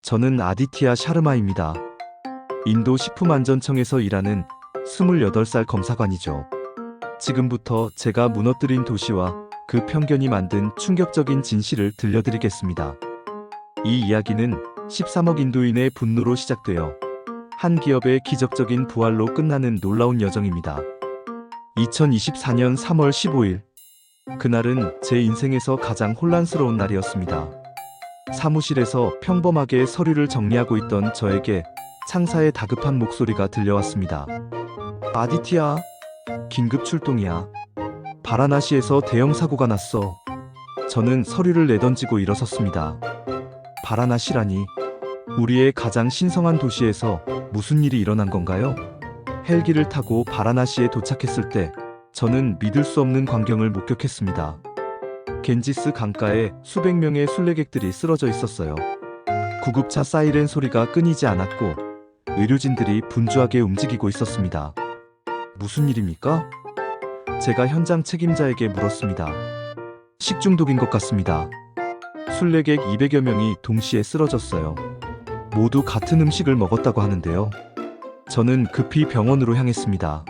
저는 아디티아 샤르마입니다. 인도 식품안전청에서 일하는 28살 검사관이죠. 지금부터 제가 무너뜨린 도시와 그 편견이 만든 충격적인 진실을 들려드리겠습니다. 이 이야기는 13억 인도인의 분노로 시작되어 한 기업의 기적적인 부활로 끝나는 놀라운 여정입니다. 2024년 3월 15일. 그날은 제 인생에서 가장 혼란스러운 날이었습니다. 사무실에서 평범하게 서류를 정리하고 있던 저에게 상사의 다급한 목소리가 들려왔습니다. 아디티아, 긴급 출동이야. 바라나시에서 대형 사고가 났어. 저는 서류를 내던지고 일어섰습니다. 바라나시라니, 우리의 가장 신성한 도시에서 무슨 일이 일어난 건가요? 헬기를 타고 바라나시에 도착했을 때 저는 믿을 수 없는 광경을 목격했습니다. 겐지스 강가에 수백 명의 순례객들이 쓰러져 있었어요. 구급차 사이렌 소리가 끊이지 않았고 의료진들이 분주하게 움직이고 있었습니다. 무슨 일입니까? 제가 현장 책임자에게 물었습니다. 식중독인 것 같습니다. 순례객 200여 명이 동시에 쓰러졌어요. 모두 같은 음식을 먹었다고 하는데요. 저는 급히 병원으로 향했습니다.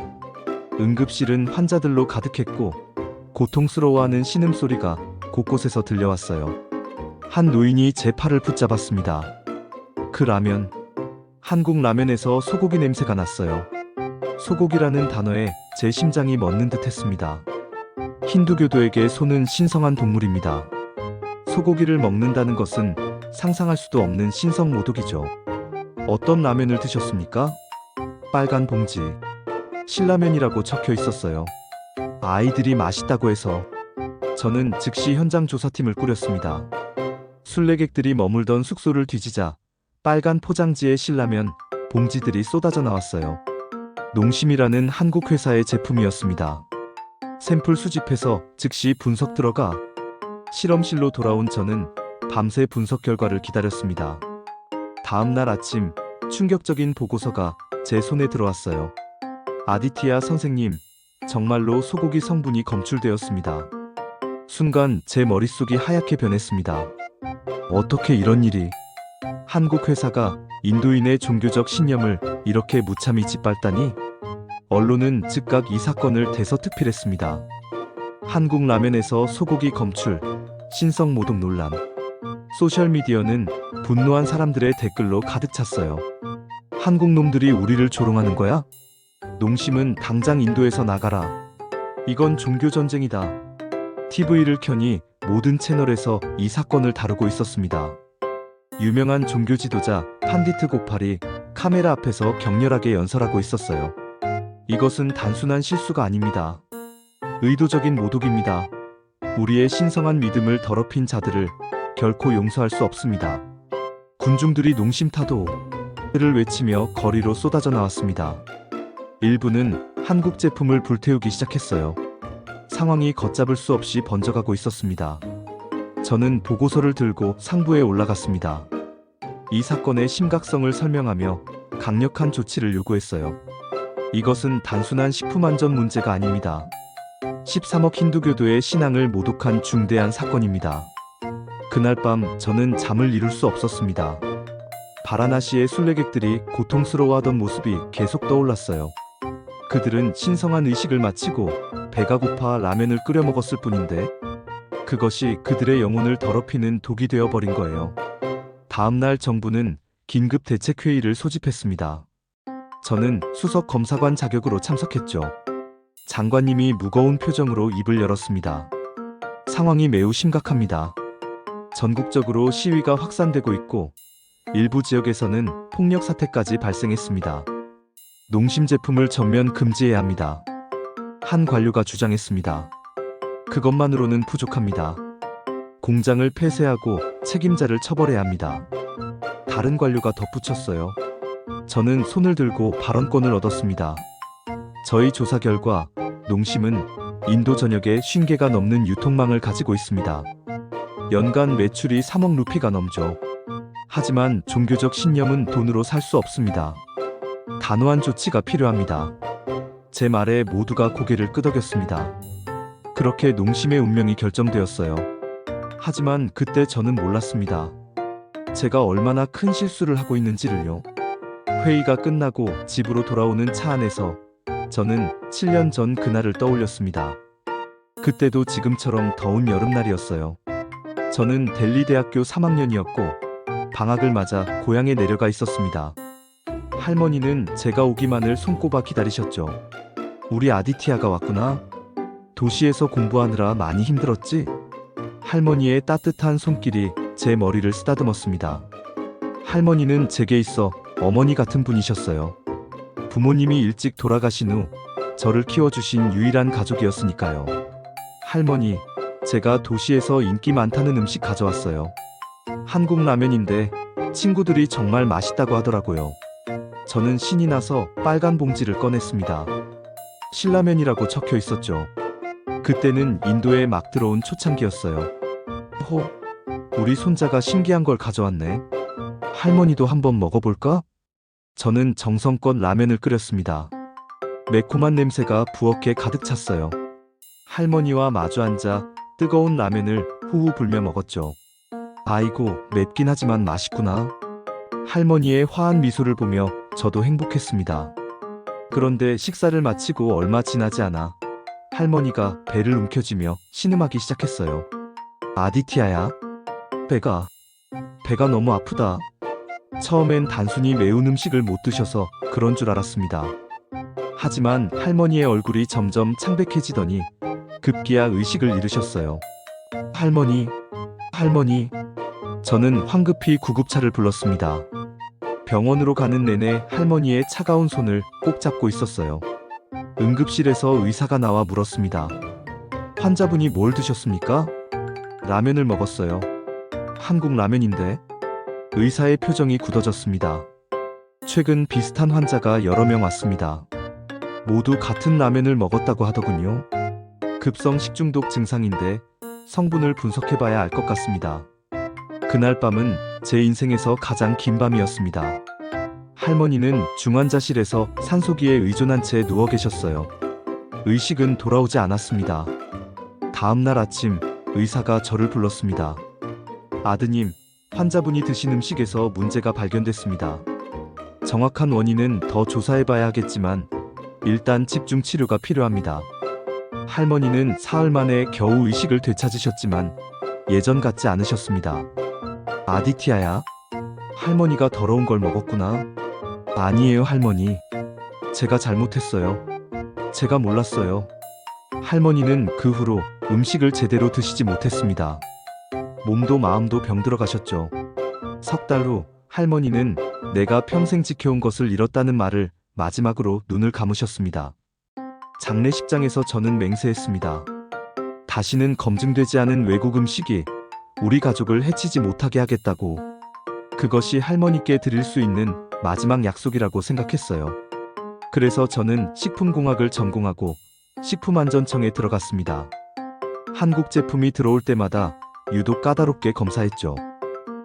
응급실은 환자들로 가득했고 고통스러워하는 신음소리가 곳곳에서 들려왔어요. 한 노인이 제 팔을 붙잡았습니다. 그 라면, 한국 라면에서 소고기 냄새가 났어요. 소고기라는 단어에 제 심장이 멎는 듯 했습니다. 힌두교도에게 소는 신성한 동물입니다. 소고기를 먹는다는 것은 상상할 수도 없는 신성 모독이죠. 어떤 라면을 드셨습니까? 빨간 봉지. 신라면이라고 적혀 있었어요. 아이들이 맛있다고 해서 저는 즉시 현장 조사팀을 꾸렸습니다. 순례객들이 머물던 숙소를 뒤지자 빨간 포장지의 신라면 봉지들이 쏟아져 나왔어요. 농심이라는 한국 회사의 제품이었습니다. 샘플 수집해서 즉시 분석 들어가 실험실로 돌아온 저는 밤새 분석 결과를 기다렸습니다. 다음 날 아침 충격적인 보고서가 제 손에 들어왔어요. 아디티아 선생님, 정말로 소고기 성분이 검출되었습니다. 순간 제 머릿속이 하얗게 변했습니다. 어떻게 이런 일이? 한국 회사가 인도인의 종교적 신념을 이렇게 무참히 짓밟다니? 언론은 즉각 이 사건을 대서특필했습니다. 한국 라면에서 소고기 검출, 신성 모독 논란. 소셜미디어는 분노한 사람들의 댓글로 가득 찼어요. 한국 놈들이 우리를 조롱하는 거야? 농심은 당장 인도에서 나가라. 이건 종교전쟁이다. TV를 켜니 모든 채널에서 이 사건을 다루고 있었습니다. 유명한 종교 지도자 판디트 고팔이 카메라 앞에서 격렬하게 연설하고 있었어요. 이것은 단순한 실수가 아닙니다. 의도적인 모독입니다. 우리의 신성한 믿음을 더럽힌 자들을 결코 용서할 수 없습니다. 군중들이 농심 타도를 외치며 거리로 쏟아져 나왔습니다. 일부는 한국 제품을 불태우기 시작했어요. 상황이 걷잡을 수 없이 번져가고 있었습니다. 저는 보고서를 들고 상부에 올라갔습니다. 이 사건의 심각성을 설명하며 강력한 조치를 요구했어요. 이것은 단순한 식품안전 문제가 아닙니다. 13억 힌두교도의 신앙을 모독한 중대한 사건입니다. 그날 밤 저는 잠을 이룰 수 없었습니다. 바라나시의 순례객들이 고통스러워하던 모습이 계속 떠올랐어요. 그들은 신성한 의식을 마치고 배가 고파 라면을 끓여 먹었을 뿐인데 그것이 그들의 영혼을 더럽히는 독이 되어버린 거예요. 다음날 정부는 긴급 대책회의를 소집했습니다. 저는 수석 검사관 자격으로 참석했죠. 장관님이 무거운 표정으로 입을 열었습니다. 상황이 매우 심각합니다. 전국적으로 시위가 확산되고 있고 일부 지역에서는 폭력 사태까지 발생했습니다. 농심 제품을 전면 금지해야 합니다. 한 관료가 주장했습니다. 그것만으로는 부족합니다. 공장을 폐쇄하고 책임자를 처벌해야 합니다. 다른 관료가 덧붙였어요. 저는 손을 들고 발언권을 얻었습니다. 저희 조사 결과 농심은 인도 전역에 50개가 넘는 유통망을 가지고 있습니다. 연간 매출이 3억 루피가 넘죠. 하지만 종교적 신념은 돈으로 살 수 없습니다. 단호한 조치가 필요합니다. 제 말에 모두가 고개를 끄덕였습니다. 그렇게 농심의 운명이 결정되었어요. 하지만 그때 저는 몰랐습니다. 제가 얼마나 큰 실수를 하고 있는지를요. 회의가 끝나고 집으로 돌아오는 차 안에서 저는 7년 전 그날을 떠올렸습니다. 그때도 지금처럼 더운 여름날이었어요. 저는 델리 대학교 3학년이었고 방학을 맞아 고향에 내려가 있었습니다. 할머니는 제가 오기만을 손꼽아 기다리셨죠. 우리 아디티아가 왔구나. 도시에서 공부하느라 많이 힘들었지? 할머니의 따뜻한 손길이 제 머리를 쓰다듬었습니다. 할머니는 제게 있어 어머니 같은 분이셨어요. 부모님이 일찍 돌아가신 후 저를 키워주신 유일한 가족이었으니까요. 할머니, 제가 도시에서 인기 많다는 음식 가져왔어요. 한국 라면인데 친구들이 정말 맛있다고 하더라고요. 저는 신이 나서 빨간 봉지를 꺼냈습니다. 신라면이라고 적혀 있었죠. 그때는 인도에 막 들어온 초창기였어요. 우리 손자가 신기한 걸 가져왔네. 할머니도 한번 먹어볼까? 저는 정성껏 라면을 끓였습니다. 매콤한 냄새가 부엌에 가득 찼어요. 할머니와 마주 앉아 뜨거운 라면을 후후 불며 먹었죠. 아이고, 맵긴 하지만 맛있구나. 할머니의 화한 미소를 보며 저도 행복했습니다. 그런데 식사를 마치고 얼마 지나지 않아 할머니가 배를 움켜쥐며 신음하기 시작했어요. 아디티아야, 배가 너무 아프다. 처음엔 단순히 매운 음식을 못 드셔서 그런 줄 알았습니다. 하지만 할머니의 얼굴이 점점 창백해지더니 급기야 의식을 잃으셨어요. 할머니. 저는 황급히 구급차를 불렀습니다. 병원으로 가는 내내 할머니의 차가운 손을 꼭 잡고 있었어요. 응급실에서 의사가 나와 물었습니다. 환자분이 뭘 드셨습니까? 라면을 먹었어요. 한국 라면인데. 의사의 표정이 굳어졌습니다. 최근 비슷한 환자가 여러 명 왔습니다. 모두 같은 라면을 먹었다고 하더군요. 급성 식중독 증상인데 성분을 분석해봐야 알 것 같습니다. 그날 밤은 제 인생에서 가장 긴 밤이었습니다. 할머니는 중환자실에서 산소기에 의존한 채 누워 계셨어요. 의식은 돌아오지 않았습니다. 다음 날 아침 의사가 저를 불렀습니다. 아드님, 환자분이 드신 음식에서 문제가 발견됐습니다. 정확한 원인은 더 조사해봐야 하겠지만 일단 집중 치료가 필요합니다. 할머니는 사흘 만에 겨우 의식을 되찾으셨지만 예전 같지 않으셨습니다. 아디티아야, 할머니가 더러운 걸 먹었구나. 아니에요, 할머니. 제가 잘못했어요. 제가 몰랐어요. 할머니는 그 후로 음식을 제대로 드시지 못했습니다. 몸도 마음도 병들어 가셨죠. 석 달 후 할머니는 내가 평생 지켜온 것을 잃었다는 말을 마지막으로 눈을 감으셨습니다. 장례식장에서 저는 맹세했습니다. 다시는 검증되지 않은 외국 음식이 우리 가족을 해치지 못하게 하겠다고. 그것이 할머니께 드릴 수 있는 마지막 약속이라고 생각했어요. 그래서 저는 식품공학을 전공하고 식품안전청에 들어갔습니다. 한국 제품이 들어올 때마다 유독 까다롭게 검사했죠.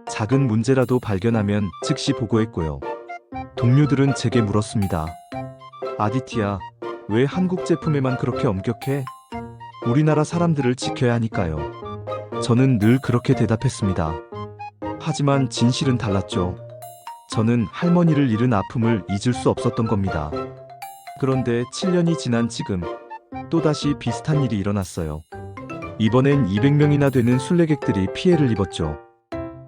작은 문제라도 발견하면 즉시 보고했고요. 동료들은 제게 물었습니다. 아디티아, 왜 한국 제품에만 그렇게 엄격해? 우리나라 사람들을 지켜야 하니까요. 저는 늘 그렇게 대답했습니다. 하지만 진실은 달랐죠. 저는 할머니를 잃은 아픔을 잊을 수 없었던 겁니다. 그런데 7년이 지난 지금 또다시 비슷한 일이 일어났어요. 이번엔 200명이나 되는 순례객들이 피해를 입었죠.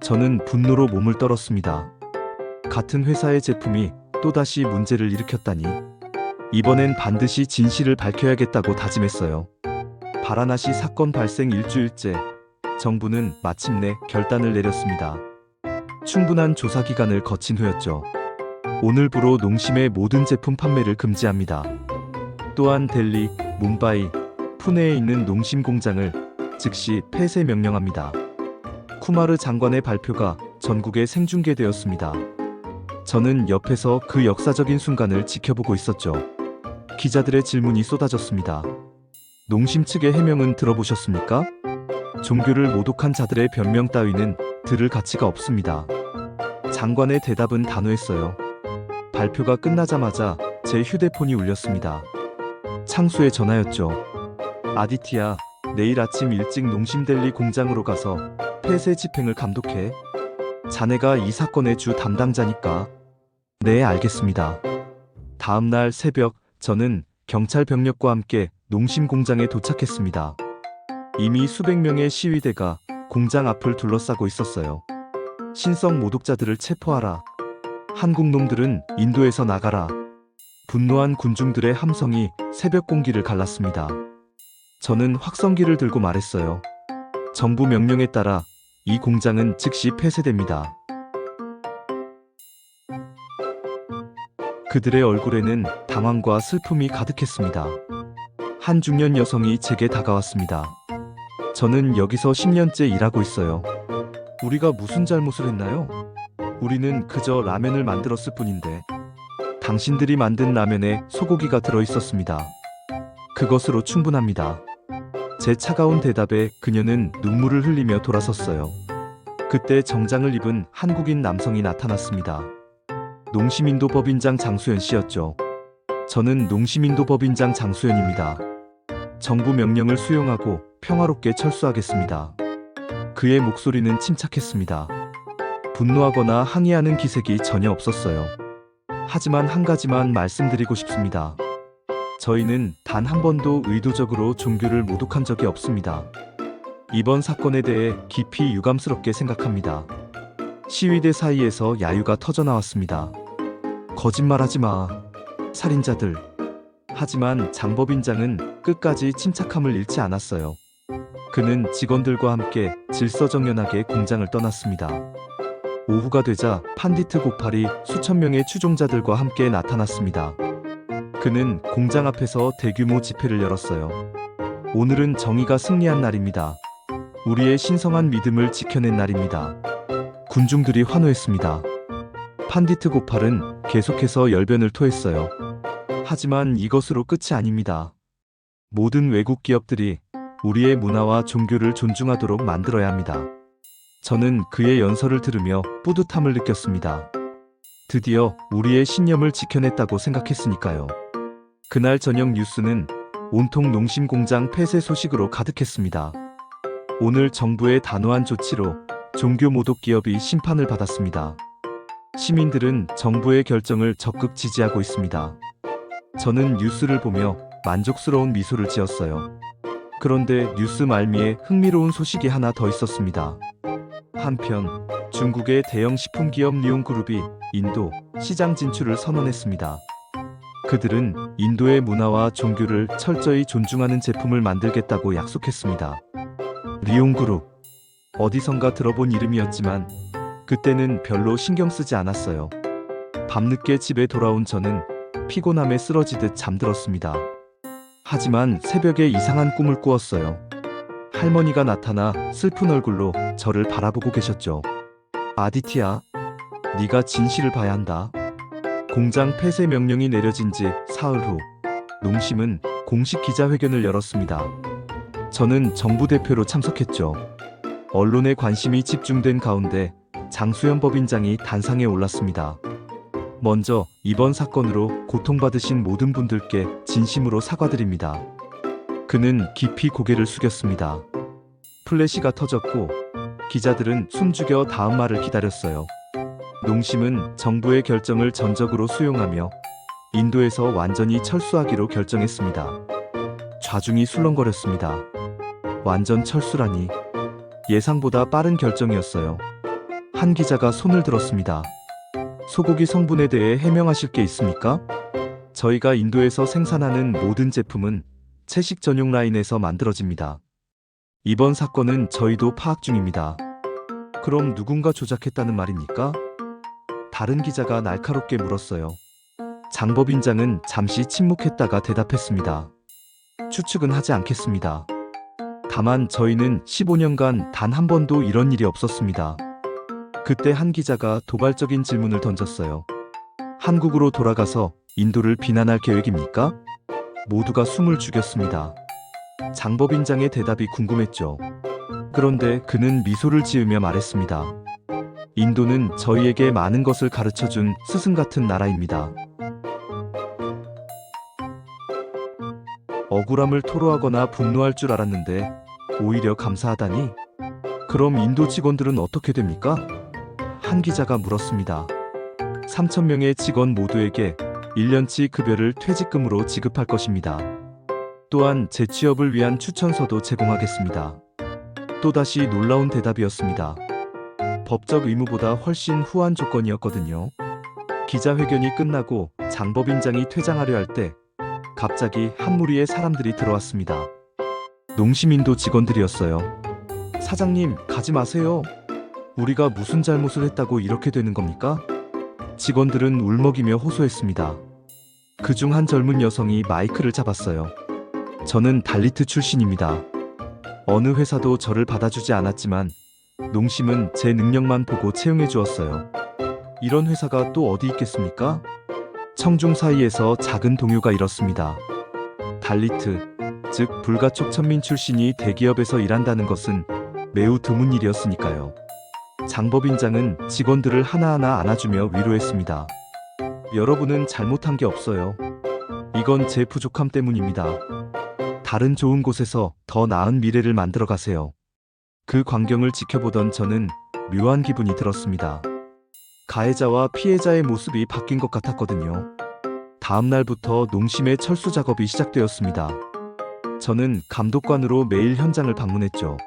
저는 분노로 몸을 떨었습니다. 같은 회사의 제품이 또다시 문제를 일으켰다니. 이번엔 반드시 진실을 밝혀야겠다고 다짐했어요. 바라나시 사건 발생 일주일째, 정부는 마침내 결단을 내렸습니다. 충분한 조사 기간을 거친 후였죠. 오늘부로 농심의 모든 제품 판매를 금지합니다. 또한 델리, 뭄바이, 푸네에 있는 농심 공장을 즉시 폐쇄 명령합니다. 쿠마르 장관의 발표가 전국에 생중계되었습니다. 저는 옆에서 그 역사적인 순간을 지켜보고 있었죠. 기자들의 질문이 쏟아졌습니다. 농심 측의 해명은 들어보셨습니까? 종교를 모독한 자들의 변명 따위는 들을 가치가 없습니다. 장관의 대답은 단호했어요. 발표가 끝나자마자 제 휴대폰이 울렸습니다. 창수의 전화였죠. 아디티아, 내일 아침 일찍 농심 델리 공장으로 가서 폐쇄 집행을 감독해. 자네가 이 사건의 주 담당자니까. 네, 알겠습니다. 다음 날 새벽, 저는 경찰 병력과 함께 농심 공장에 도착했습니다. 이미 수백 명의 시위대가 공장 앞을 둘러싸고 있었어요. 신성 모독자들을 체포하라. 한국 놈들은 인도에서 나가라. 분노한 군중들의 함성이 새벽 공기를 갈랐습니다. 저는 확성기를 들고 말했어요. 정부 명령에 따라 이 공장은 즉시 폐쇄됩니다. 그들의 얼굴에는 당황과 슬픔이 가득했습니다. 한 중년 여성이 제게 다가왔습니다. 저는 여기서 10년째 일하고 있어요. 우리가 무슨 잘못을 했나요? 우리는 그저 라면을 만들었을 뿐인데. 당신들이 만든 라면에 소고기가 들어있었습니다. 그것으로 충분합니다. 제 차가운 대답에 그녀는 눈물을 흘리며 돌아섰어요. 그때 정장을 입은 한국인 남성이 나타났습니다. 농심인도 법인장 장수현 씨였죠. 저는 농심인도 법인장 장수현입니다. 정부 명령을 수용하고 평화롭게 철수하겠습니다. 그의 목소리는 침착했습니다. 분노하거나 항의하는 기색이 전혀 없었어요. 하지만 한 가지만 말씀드리고 싶습니다. 저희는 단 한 번도 의도적으로 종교를 모독한 적이 없습니다. 이번 사건에 대해 깊이 유감스럽게 생각합니다. 시위대 사이에서 야유가 터져나왔습니다. 거짓말하지 마. 살인자들. 하지만 장 법인장은 끝까지 침착함을 잃지 않았어요. 그는 직원들과 함께 질서정연하게 공장을 떠났습니다. 오후가 되자 판디트 고팔이 수천 명의 추종자들과 함께 나타났습니다. 그는 공장 앞에서 대규모 집회를 열었어요. 오늘은 정의가 승리한 날입니다. 우리의 신성한 믿음을 지켜낸 날입니다. 군중들이 환호했습니다. 판디트 고팔은 계속해서 열변을 토했어요. 하지만 이것으로 끝이 아닙니다. 모든 외국 기업들이 우리의 문화와 종교를 존중하도록 만들어야 합니다. 저는 그의 연설을 들으며 뿌듯함을 느꼈습니다. 드디어 우리의 신념을 지켜냈다고 생각했으니까요. 그날 저녁 뉴스는 온통 농심 공장 폐쇄 소식으로 가득했습니다. 오늘 정부의 단호한 조치로 종교 모독 기업이 심판을 받았습니다. 시민들은 정부의 결정을 적극 지지하고 있습니다. 저는 뉴스를 보며 만족스러운 미소를 지었어요. 그런데 뉴스 말미에 흥미로운 소식이 하나 더 있었습니다. 한편 중국의 대형 식품기업 리온그룹이 인도 시장 진출을 선언했습니다. 그들은 인도의 문화와 종교를 철저히 존중하는 제품을 만들겠다고 약속했습니다. 리온그룹. 어디선가 들어본 이름이었지만 그때는 별로 신경 쓰지 않았어요. 밤늦게 집에 돌아온 저는 피곤함에 쓰러지듯 잠들었습니다. 하지만 새벽에 이상한 꿈을 꾸었어요. 할머니가 나타나 슬픈 얼굴로 저를 바라보고 계셨죠. 아디티야, 네가 진실을 봐야 한다. 공장 폐쇄 명령이 내려진 지 사흘 후 농심은 공식 기자회견을 열었습니다. 저는 정부 대표로 참석했죠. 언론의 관심이 집중된 가운데 장수현 법인장이 단상에 올랐습니다. 먼저 이번 사건으로 고통받으신 모든 분들께 진심으로 사과드립니다. 그는 깊이 고개를 숙였습니다. 플래시가 터졌고 기자들은 숨죽여 다음 말을 기다렸어요. 농심은 정부의 결정을 전적으로 수용하며 인도에서 완전히 철수하기로 결정했습니다. 좌중이 술렁거렸습니다. 완전 철수라니. 예상보다 빠른 결정이었어요. 한 기자가 손을 들었습니다. 소고기 성분에 대해 해명하실 게 있습니까? 저희가 인도에서 생산하는 모든 제품은 채식 전용 라인에서 만들어집니다. 이번 사건은 저희도 파악 중입니다. 그럼 누군가 조작했다는 말입니까? 다른 기자가 날카롭게 물었어요. 장 법인장은 잠시 침묵했다가 대답했습니다. 추측은 하지 않겠습니다. 다만 저희는 15년간 단 한 번도 이런 일이 없었습니다. 그때 한 기자가 도발적인 질문을 던졌어요. 한국으로 돌아가서 인도를 비난할 계획입니까? 모두가 숨을 죽였습니다. 장 법인장의 대답이 궁금했죠. 그런데 그는 미소를 지으며 말했습니다. 인도는 저희에게 많은 것을 가르쳐준 스승 같은 나라입니다. 억울함을 토로하거나 분노할 줄 알았는데 오히려 감사하다니? 그럼 인도 직원들은 어떻게 됩니까? 한 기자가 물었습니다. 3,000명의 직원 모두에게 1년치 급여를 퇴직금으로 지급할 것입니다. 또한 재취업을 위한 추천서도 제공하겠습니다. 또다시 놀라운 대답이었습니다. 법적 의무보다 훨씬 후한 조건이었거든요. 기자회견이 끝나고 장법인장이 퇴장하려 할 때 갑자기 한 무리의 사람들이 들어왔습니다. 농심인도 직원들이었어요. 사장님, 가지 마세요. 우리가 무슨 잘못을 했다고 이렇게 되는 겁니까? 직원들은 울먹이며 호소했습니다. 그중 한 젊은 여성이 마이크를 잡았어요. 저는 달리트 출신입니다. 어느 회사도 저를 받아주지 않았지만 농심은 제 능력만 보고 채용해 주었어요. 이런 회사가 또 어디 있겠습니까? 청중 사이에서 작은 동요가 일었습니다. 달리트, 즉 불가촉 천민 출신이 대기업에서 일한다는 것은 매우 드문 일이었으니까요. 장법인장은 직원들을 하나하나 안아주며 위로했습니다. 여러분은 잘못한 게 없어요. 이건 제 부족함 때문입니다. 다른 좋은 곳에서 더 나은 미래를 만들어 가세요. 그 광경을 지켜보던 저는 묘한 기분이 들었습니다. 가해자와 피해자의 모습이 바뀐 것 같았거든요. 다음 날부터 농심의 철수 작업이 시작되었습니다. 저는 감독관으로 매일 현장을 방문했죠.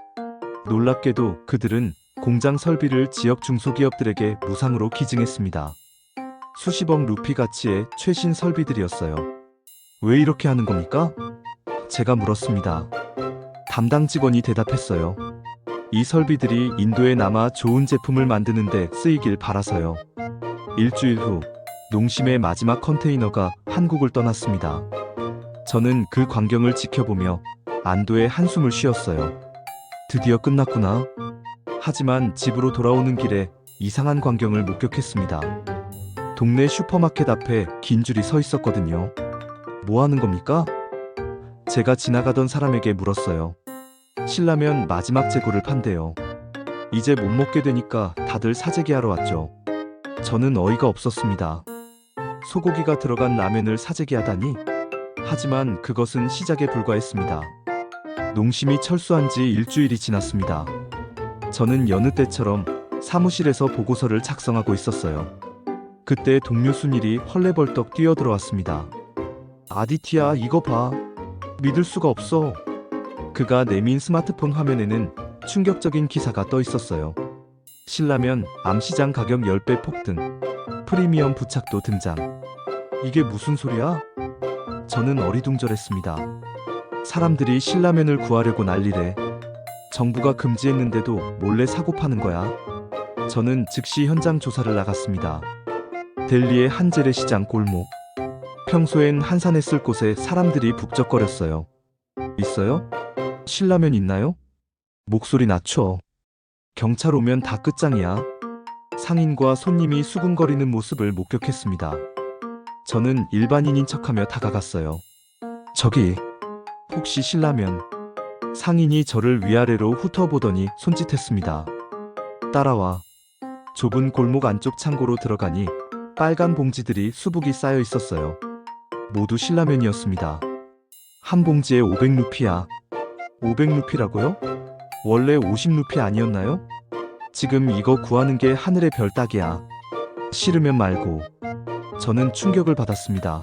놀랍게도 그들은 공장 설비를 지역 중소기업들에게 무상으로 기증했습니다. 수십억 루피 가치의 최신 설비들이었어요. 왜 이렇게 하는 겁니까? 제가 물었습니다. 담당 직원이 대답했어요. 이 설비들이 인도에 남아 좋은 제품을 만드는 데 쓰이길 바라서요. 일주일 후 농심의 마지막 컨테이너가 한국을 떠났습니다. 저는 그 광경을 지켜보며 안도의 한숨을 쉬었어요. 드디어 끝났구나. 하지만 집으로 돌아오는 길에 이상한 광경을 목격했습니다. 동네 슈퍼마켓 앞에 긴 줄이 서 있었거든요. 뭐 하는 겁니까? 제가 지나가던 사람에게 물었어요. 신라면 마지막 재고를 판대요. 이제 못 먹게 되니까 다들 사재기하러 왔죠. 저는 어이가 없었습니다. 소고기가 들어간 라면을 사재기하다니? 하지만 그것은 시작에 불과했습니다. 농심이 철수한 지 일주일이 지났습니다. 저는 여느 때처럼 사무실에서 보고서를 작성하고 있었어요. 그때 동료 순일이 헐레벌떡 뛰어들어왔습니다. 아디티야, 이거 봐. 믿을 수가 없어. 그가 내민 스마트폰 화면에는 충격적인 기사가 떠 있었어요. 신라면 암시장 가격 10배 폭등, 프리미엄 부착도 등장. 이게 무슨 소리야? 저는 어리둥절했습니다. 사람들이 신라면을 구하려고 난리래. 정부가 금지했는데도 몰래 사고 파는 거야. 저는 즉시 현장 조사를 나갔습니다. 델리의 한 재래시장 골목. 평소엔 한산했을 곳에 사람들이 북적거렸어요. 있어요? 신라면 있나요? 목소리 낮춰. 경찰 오면 다 끝장이야. 상인과 손님이 수군거리는 모습을 목격했습니다. 저는 일반인인 척하며 다가갔어요. 저기, 혹시 신라면? 상인이 저를 위아래로 훑어보더니 손짓했습니다. 따라와. 좁은 골목 안쪽 창고로 들어가니 빨간 봉지들이 수북이 쌓여 있었어요. 모두 신라면이었습니다. 한 봉지에 500루피야. 500루피라고요? 원래 50루피 아니었나요? 지금 이거 구하는 게 하늘의 별 따기야. 싫으면 말고. 저는 충격을 받았습니다.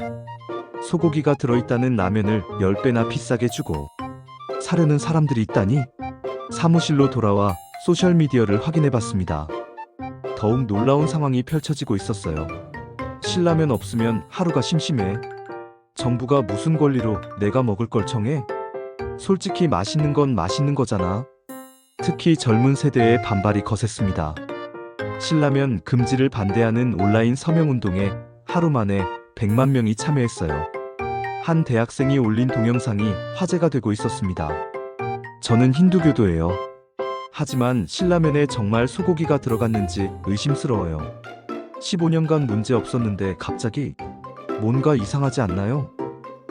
소고기가 들어있다는 라면을 10배나 비싸게 주고 사려는 사람들이 있다니? 사무실로 돌아와 소셜미디어를 확인해봤습니다. 더욱 놀라운 상황이 펼쳐지고 있었어요. 신라면 없으면 하루가 심심해. 정부가 무슨 권리로 내가 먹을 걸 정해? 솔직히 맛있는 건 맛있는 거잖아. 특히 젊은 세대의 반발이 거셌습니다. 신라면 금지를 반대하는 온라인 서명운동에 하루 만에 100만 명이 참여했어요. 한 대학생이 올린 동영상이 화제가 되고 있었습니다. 저는 힌두교도예요. 하지만 신라면에 정말 소고기가 들어갔는지 의심스러워요. 15년간 문제 없었는데 갑자기 뭔가 이상하지 않나요?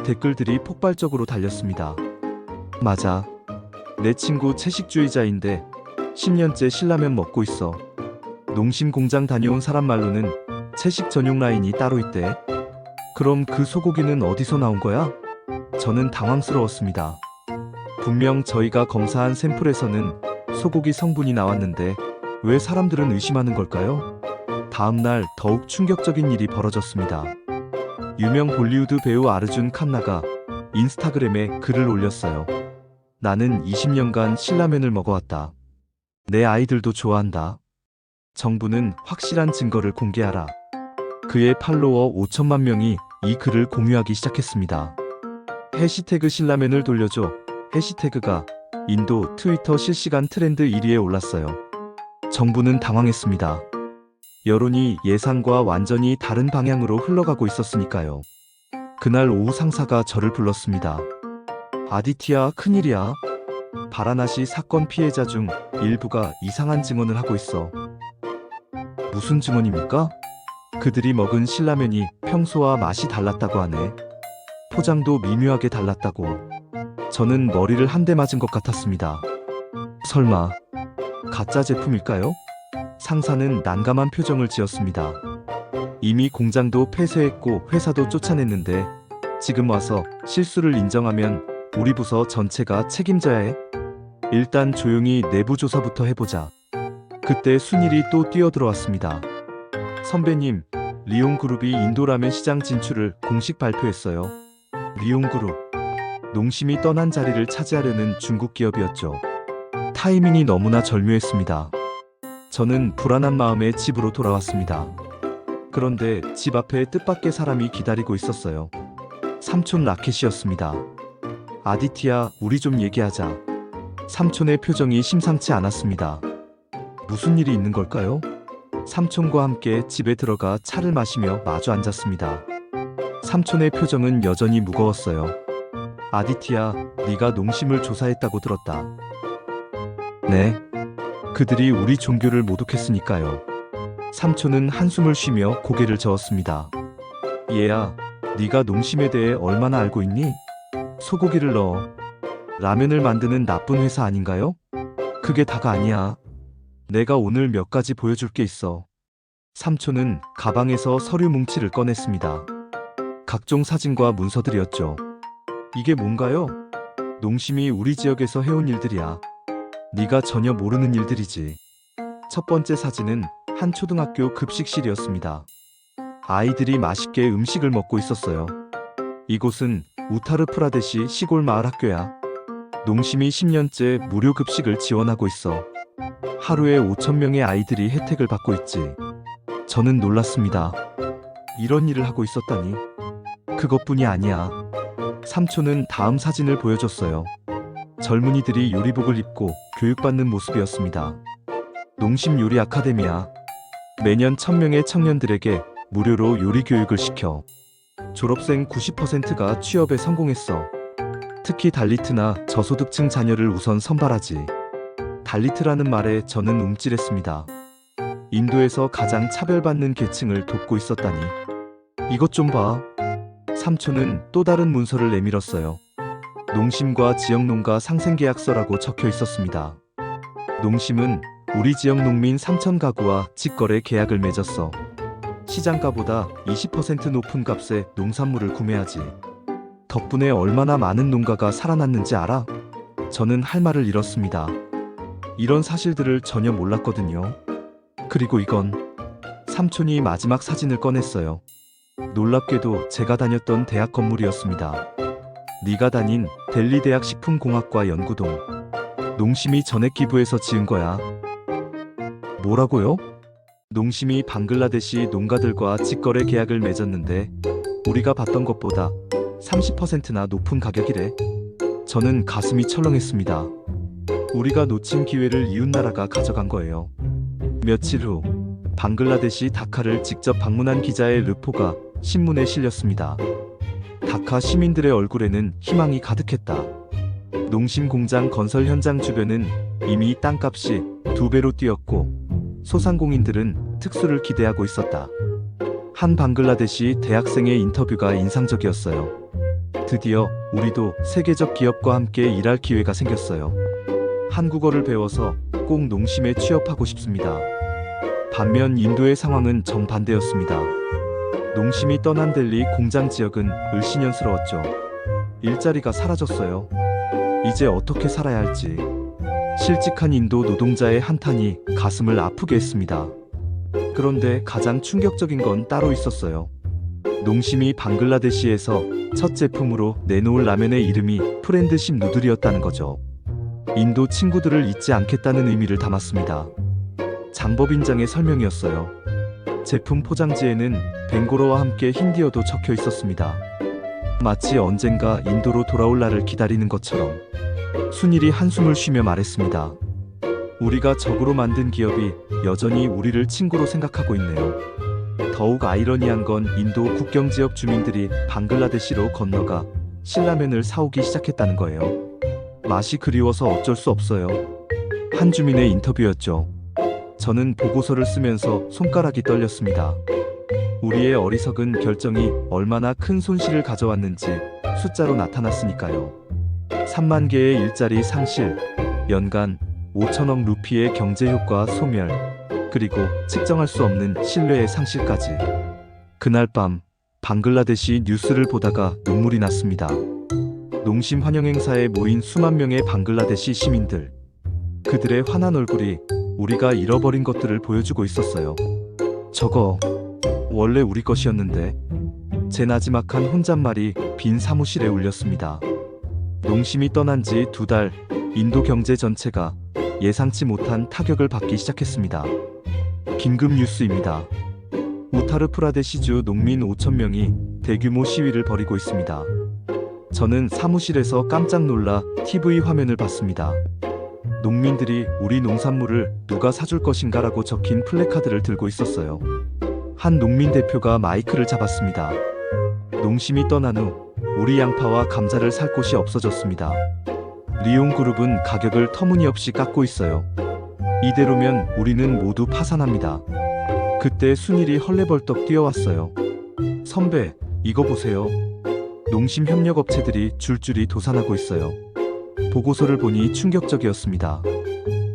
댓글들이 폭발적으로 달렸습니다. 맞아. 내 친구 채식주의자인데 10년째 신라면 먹고 있어. 농심 공장 다녀온 사람 말로는 채식 전용 라인이 따로 있대. 그럼 그 소고기는 어디서 나온 거야? 저는 당황스러웠습니다. 분명 저희가 검사한 샘플에서는 소고기 성분이 나왔는데 왜 사람들은 의심하는 걸까요? 다음 날 더욱 충격적인 일이 벌어졌습니다. 유명 볼리우드 배우 아르준 칸나가 인스타그램에 글을 올렸어요. 나는 20년간 신라면을 먹어왔다. 내 아이들도 좋아한다. 정부는 확실한 증거를 공개하라. 그의 팔로워 5천만 명이 이 글을 공유하기 시작했습니다. 해시태그 신라면을 돌려줘. 해시태그가 인도 트위터 실시간 트렌드 1위에 올랐어요. 정부는 당황했습니다. 여론이 예상과 완전히 다른 방향으로 흘러가고 있었으니까요. 그날 오후 상사가 저를 불렀습니다. 아디티야, 큰일이야. 바라나시 사건 피해자 중 일부가 이상한 증언을 하고 있어. 무슨 증언입니까? 그들이 먹은 신라면이 평소와 맛이 달랐다고 하네. 포장도 미묘하게 달랐다고. 저는 머리를 한 대 맞은 것 같았습니다. 설마 가짜 제품일까요? 상사는 난감한 표정을 지었습니다. 이미 공장도 폐쇄했고 회사도 쫓아냈는데 지금 와서 실수를 인정하면 우리 부서 전체가 책임져야 해? 일단 조용히 내부 조사부터 해보자. 그때 순일이 또 뛰어들어왔습니다. 선배님, 리온그룹이 인도라면 시장 진출을 공식 발표했어요. 리온그룹. 농심이 떠난 자리를 차지하려는 중국 기업이었죠. 타이밍이 너무나 절묘했습니다. 저는 불안한 마음에 집으로 돌아왔습니다. 그런데 집 앞에 뜻밖의 사람이 기다리고 있었어요. 삼촌 라켓이었습니다. 아디티야, 우리 좀 얘기하자. 삼촌의 표정이 심상치 않았습니다. 무슨 일이 있는 걸까요? 삼촌과 함께 집에 들어가 차를 마시며 마주 앉았습니다. 삼촌의 표정은 여전히 무거웠어요. 아디티야, 네가 농심을 조사했다고 들었다. 네. 그들이 우리 종교를 모독했으니까요. 삼촌은 한숨을 쉬며 고개를 저었습니다. 얘야, 네가 농심에 대해 얼마나 알고 있니? 소고기를 넣어 라면을 만드는 나쁜 회사 아닌가요? 그게 다가 아니야. 내가 오늘 몇 가지 보여줄 게 있어. 삼촌은 가방에서 서류 뭉치를 꺼냈습니다. 각종 사진과 문서들이었죠. 이게 뭔가요? 농심이 우리 지역에서 해온 일들이야. 네가 전혀 모르는 일들이지. 첫 번째 사진은 한 초등학교 급식실이었습니다. 아이들이 맛있게 음식을 먹고 있었어요. 이곳은 우타르프라데시 시골 마을 학교야. 농심이 10년째 무료 급식을 지원하고 있어. 하루에 5,000명의 아이들이 혜택을 받고 있지. 저는 놀랐습니다. 이런 일을 하고 있었다니. 그것뿐이 아니야. 삼촌은 다음 사진을 보여줬어요. 젊은이들이 요리복을 입고 교육받는 모습이었습니다. 농심 요리 아카데미야. 매년 1,000명의 청년들에게 무료로 요리 교육을 시켜. 졸업생 90%가 취업에 성공했어. 특히 달리트나 저소득층 자녀를 우선 선발하지. 달리트라는 말에 저는 움찔했습니다. 인도에서 가장 차별받는 계층을 돕고 있었다니. 이것 좀 봐. 삼촌은 또 다른 문서를 내밀었어요. 농심과 지역농가 상생계약서라고 적혀 있었습니다. 농심은 우리 지역 농민 3,000가구와 직거래 계약을 맺었어. 시장가보다 20% 높은 값에 농산물을 구매하지. 덕분에 얼마나 많은 농가가 살아났는지 알아? 저는 할 말을 잃었습니다. 이런 사실들을 전혀 몰랐거든요. 그리고 이건 삼촌이 마지막 사진을 꺼냈어요. 놀랍게도 제가 다녔던 대학 건물이었습니다. 네가 다닌 델리 대학 식품공학과 연구동. 농심이 전액 기부해서 지은 거야. 뭐라고요? 농심이 방글라데시 농가들과 직거래 계약을 맺었는데 우리가 받던 것보다 30%나 높은 가격이래. 저는 가슴이 철렁했습니다. 우리가 놓친 기회를 이웃나라가 가져간 거예요. 며칠 후 방글라데시 다카를 직접 방문한 기자의 르포가 신문에 실렸습니다. 다카 시민들의 얼굴에는 희망이 가득했다. 농심 공장 건설 현장 주변은 이미 땅값이 2배로 뛰었고 소상공인들은 특수를 기대하고 있었다. 한 방글라데시 대학생의 인터뷰가 인상적이었어요. 드디어 우리도 세계적 기업과 함께 일할 기회가 생겼어요. 한국어를 배워서 꼭 농심에 취업하고 싶습니다. 반면 인도의 상황은 정반대였습니다. 농심이 떠난 델리 공장 지역은 을씨년스러웠죠. 일자리가 사라졌어요. 이제 어떻게 살아야 할지. 실직한 인도 노동자의 한탄이 가슴을 아프게 했습니다. 그런데 가장 충격적인 건 따로 있었어요. 농심이 방글라데시에서 첫 제품으로 내놓을 라면의 이름이 프렌드십 누들이었다는 거죠. 인도 친구들을 잊지 않겠다는 의미를 담았습니다. 장법인장의 설명이었어요. 제품 포장지에는 벵고로와 함께 힌디어도 적혀 있었습니다. 마치 언젠가 인도로 돌아올 날을 기다리는 것처럼. 순일이 한숨을 쉬며 말했습니다. 우리가 적으로 만든 기업이 여전히 우리를 친구로 생각하고 있네요. 더욱 아이러니한 건 인도 국경 지역 주민들이 방글라데시로 건너가 신라면을 사오기 시작했다는 거예요. 맛이 그리워서 어쩔 수 없어요. 한 주민의 인터뷰였죠. 저는 보고서를 쓰면서 손가락이 떨렸습니다. 우리의 어리석은 결정이 얼마나 큰 손실을 가져왔는지 숫자로 나타났으니까요. 3만 개의 일자리 상실, 연간 5천억 루피의 경제효과 소멸, 그리고 측정할 수 없는 신뢰의 상실까지. 그날 밤 방글라데시 뉴스를 보다가 눈물이 났습니다. 농심 환영행사에 모인 수만 명의 방글라데시 시민들. 그들의 환한 얼굴이 우리가 잃어버린 것들을 보여주고 있었어요. 저거 원래 우리 것이었는데. 제 나지막한 혼잣말이 빈 사무실에 울렸습니다. 농심이 떠난 지 2달, 인도 경제 전체가 예상치 못한 타격을 받기 시작했습니다. 긴급 뉴스입니다. 우타르프라데시주 농민 5,000명이 대규모 시위를 벌이고 있습니다. 저는 사무실에서 깜짝 놀라 TV 화면을 봤습니다. 농민들이 우리 농산물을 누가 사줄 것인가라고 적힌 플래카드를 들고 있었어요. 한 농민 대표가 마이크를 잡았습니다. 농심이 떠난 후 우리 양파와 감자를 살 곳이 없어졌습니다. 리온그룹은 가격을 터무니없이 깎고 있어요. 이대로면 우리는 모두 파산합니다. 그때 순일이 헐레벌떡 뛰어왔어요. 선배, 이거 보세요. 농심 협력업체들이 줄줄이 도산하고 있어요. 보고서를 보니 충격적이었습니다.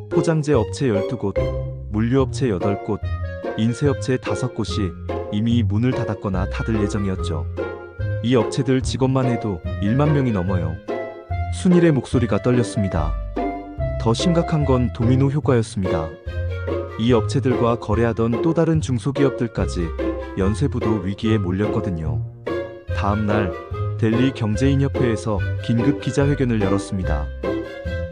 포장재 업체 12곳, 물류업체 8곳, 인쇄업체 5곳이 이미 문을 닫았거나 닫을 예정이었죠. 이 업체들 직원만 해도 1만 명이 넘어요. 순일의 목소리가 떨렸습니다. 더 심각한 건 도미노 효과였습니다. 이 업체들과 거래하던 또 다른 중소기업들까지 연쇄부도 위기에 몰렸거든요. 다음 날 델리 경제인협회에서 긴급 기자회견을 열었습니다.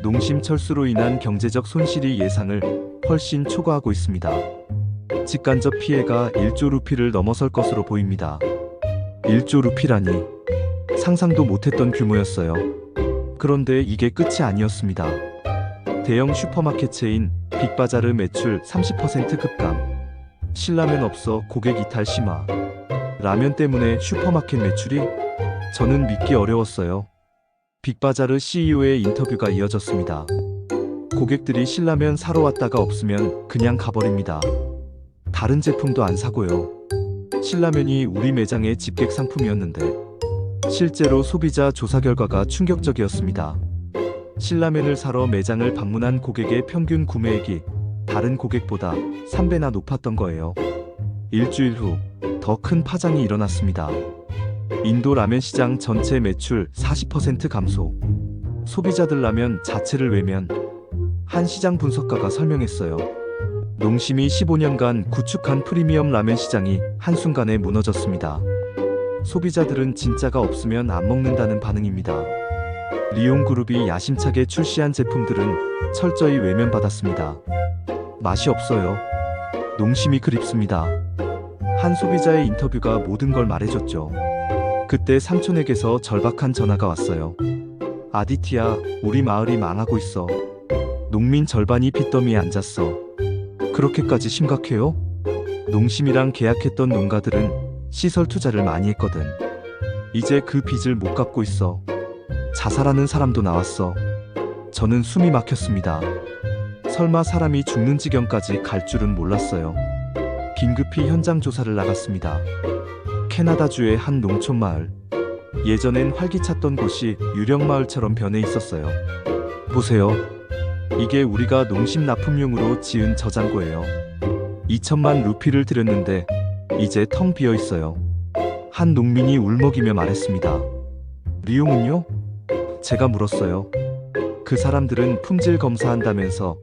농심 철수로 인한 경제적 손실이 예상을 훨씬 초과하고 있습니다. 직간접 피해가 1조 루피를 넘어설 것으로 보입니다. 1조 루피라니 상상도 못했던 규모였어요. 그런데 이게 끝이 아니었습니다. 대형 슈퍼마켓 체인 빅바자르 매출 30% 급감, 신라면 없어 고객 이탈 심화, 라면 때문에 슈퍼마켓 매출이? 저는 믿기 어려웠어요. 빅바자르 CEO의 인터뷰가 이어졌습니다. 고객들이 신라면 사러 왔다가 없으면 그냥 가버립니다. 다른 제품도 안 사고요. 신라면이 우리 매장의 집객 상품이었는데 실제로 소비자 조사 결과가 충격적이었습니다. 신라면을 사러 매장을 방문한 고객의 평균 구매액이 다른 고객보다 3배나 높았던 거예요. 일주일 후 더 큰 파장이 일어났습니다. 인도 라면 시장 전체 매출 40% 감소. 소비자들 라면 자체를 외면. 한 시장 분석가가 설명했어요. 농심이 15년간 구축한 프리미엄 라면 시장이 한순간에 무너졌습니다. 소비자들은 진짜가 없으면 안 먹는다는 반응입니다. 리온그룹이 야심차게 출시한 제품들은 철저히 외면받았습니다. 맛이 없어요. 농심이 그립습니다. 한 소비자의 인터뷰가 모든 걸 말해줬죠. 그때 삼촌에게서 절박한 전화가 왔어요. 아디티야, 우리 마을이 망하고 있어. 농민 절반이 빚더미에 앉았어. 그렇게까지 심각해요? 농심이랑 계약했던 농가들은 시설 투자를 많이 했거든. 이제 그 빚을 못 갚고 있어. 자살하는 사람도 나왔어. 저는 숨이 막혔습니다. 설마 사람이 죽는 지경까지 갈 줄은 몰랐어요. 긴급히 현장 조사를 나갔습니다. 캐나다주의 한 농촌 마을. 예전엔 활기찼던 곳이 유령 마을처럼 변해 있었어요. 보세요. 이게 우리가 농심 납품용으로 지은 저장고예요. 2천만 루피를 들였는데 이제 텅 비어 있어요. 한 농민이 울먹이며 말했습니다. 리용은요? 제가 물었어요. 그 사람들은 품질 검사한다면서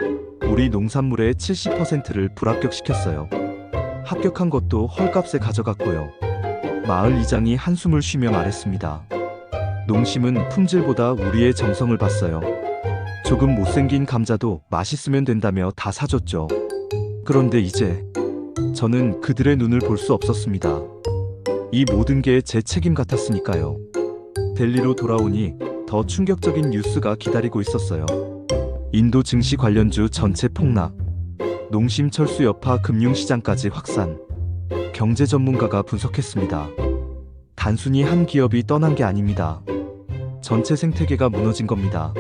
우리 농산물의 70%를 불합격시켰어요. 합격한 것도 헐값에 가져갔고요. 마을 이장이 한숨을 쉬며 말했습니다. 농심은 품질보다 우리의 정성을 봤어요. 조금 못생긴 감자도 맛있으면 된다며 다 사줬죠. 그런데 이제 저는 그들의 눈을 볼 수 없었습니다. 이 모든 게 제 책임 같았으니까요. 델리로 돌아오니 더 충격적인 뉴스가 기다리고 있었어요. 인도 증시 관련주 전체 폭락, 농심 철수 여파 금융시장까지 확산. 경제 전문가가 분석했습니다. 단순히 한 기업이 떠난 게 아닙니다. 전체 생태계가 무너진 겁니다.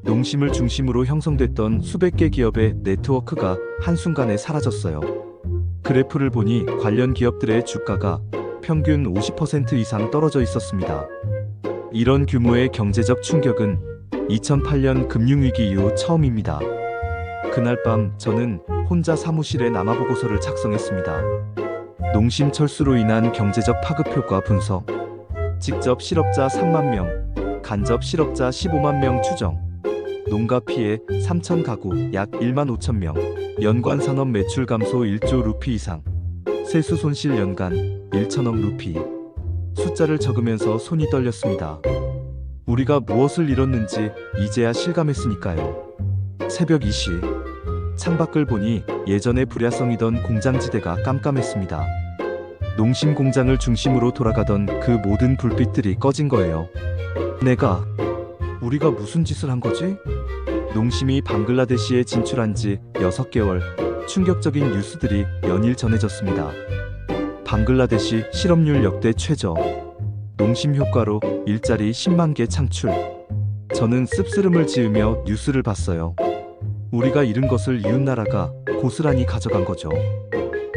농심을 중심으로 형성됐던 수백 개 기업의 네트워크가 한순간에 사라졌어요. 그래프를 보니 관련 기업들의 주가가 평균 50% 이상 떨어져 있었습니다. 이런 규모의 경제적 충격은 2008년 금융위기 이후 처음입니다. 그날 밤 저는 혼자 사무실에 남아보고서를 작성했습니다. 농심 철수로 인한 경제적 파급효과 분석, 직접 실업자 3만 명, 간접 실업자 15만 명 추정, 농가 피해 3천 가구 약 1만 5천 명, 연간 산업 매출 감소 1조 루피 이상, 세수 손실 연간 1천억 루피. 숫자를 적으면서 손이 떨렸습니다. 우리가 무엇을 잃었는지 이제야 실감했으니까요. 새벽 2시, 창밖을 보니 예전에 불야성이던 공장지대가 깜깜했습니다. 농심 공장을 중심으로 돌아가던 그 모든 불빛들이 꺼진 거예요. 우리가 무슨 짓을 한 거지? 농심이 방글라데시에 진출한 지 6개월, 충격적인 뉴스들이 연일 전해졌습니다. 방글라데시 실업률 역대 최저, 농심 효과로 일자리 10만 개 창출. 저는 씁쓸음을 지으며 뉴스를 봤어요. 우리가 잃은 것을 이웃나라가 고스란히 가져간 거죠.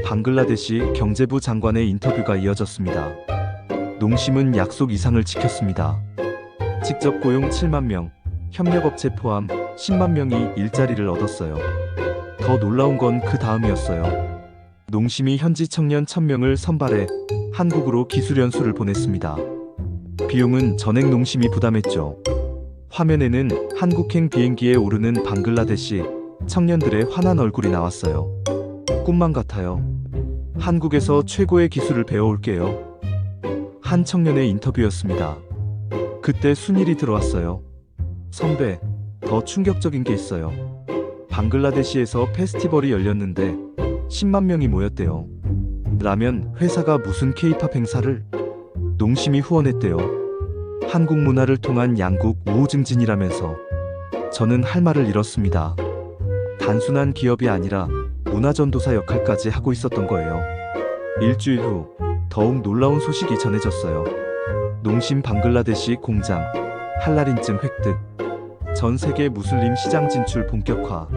방글라데시 경제부 장관의 인터뷰가 이어졌습니다. 농심은 약속 이상을 지켰습니다. 직접 고용 7만 명, 협력업체 포함 10만 명이 일자리를 얻었어요. 더 놀라운 건 그 다음이었어요. 농심이 현지 청년 1000명을 선발해 한국으로 기술연수를 보냈습니다. 비용은 전액 농심이 부담했죠. 화면에는 한국행 비행기에 오르는 방글라데시 청년들의 환한 얼굴이 나왔어요. 꿈만 같아요. 한국에서 최고의 기술을 배워올게요. 한 청년의 인터뷰였습니다. 그때 순일이 들어왔어요. 선배, 더 충격적인 게 있어요. 방글라데시에서 페스티벌이 열렸는데 10만 명이 모였대요. 라면 회사가 무슨 K-팝 행사를? 농심이 후원했대요. 한국 문화를 통한 양국 우호 증진이라면서. 저는 할 말을 잃었습니다. 단순한 기업이 아니라 문화전도사 역할까지 하고 있었던 거예요. 일주일 후 더욱 놀라운 소식이 전해졌어요. 농심 방글라데시 공장 할랄 인증 획득. 전 세계 무슬림 시장 진출 본격화.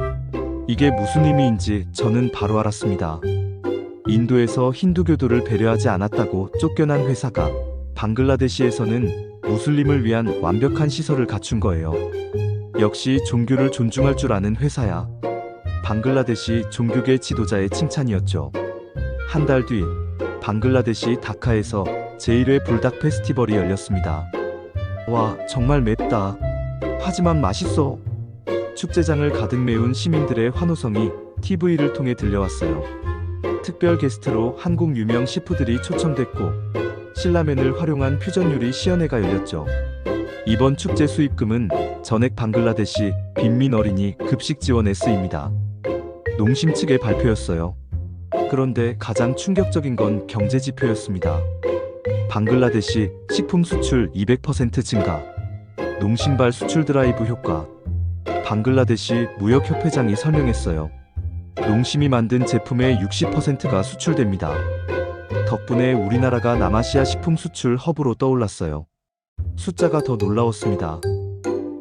이게 무슨 의미인지 저는 바로 알았습니다. 인도에서 힌두교도를 배려하지 않았다고 쫓겨난 회사가 방글라데시에서는 무슬림을 위한 완벽한 시설을 갖춘 거예요. 역시 종교를 존중할 줄 아는 회사야. 방글라데시 종교계 지도자의 칭찬이었죠. 한 달 뒤 방글라데시 다카에서 제1회 불닭 페스티벌이 열렸습니다. 와, 정말 맵다. 하지만 맛있어. 축제장을 가득 메운 시민들의 환호성이 TV를 통해 들려왔어요. 특별 게스트로 한국 유명 셰프들이 초청됐고 신라면을 활용한 퓨전 요리 시연회가 열렸죠. 이번 축제 수입금은 전액 방글라데시 빈민 어린이 급식 지원에 쓰입니다. 농심 측의 발표였어요. 그런데 가장 충격적인 건 경제 지표였습니다. 방글라데시 식품 수출 200% 증가, 농심발 수출 드라이브 효과. 방글라데시 무역협회장이 설명했어요. 농심이 만든 제품의 60%가 수출됩니다. 덕분에 우리나라가 남아시아 식품 수출 허브로 떠올랐어요. 숫자가 더 놀라웠습니다.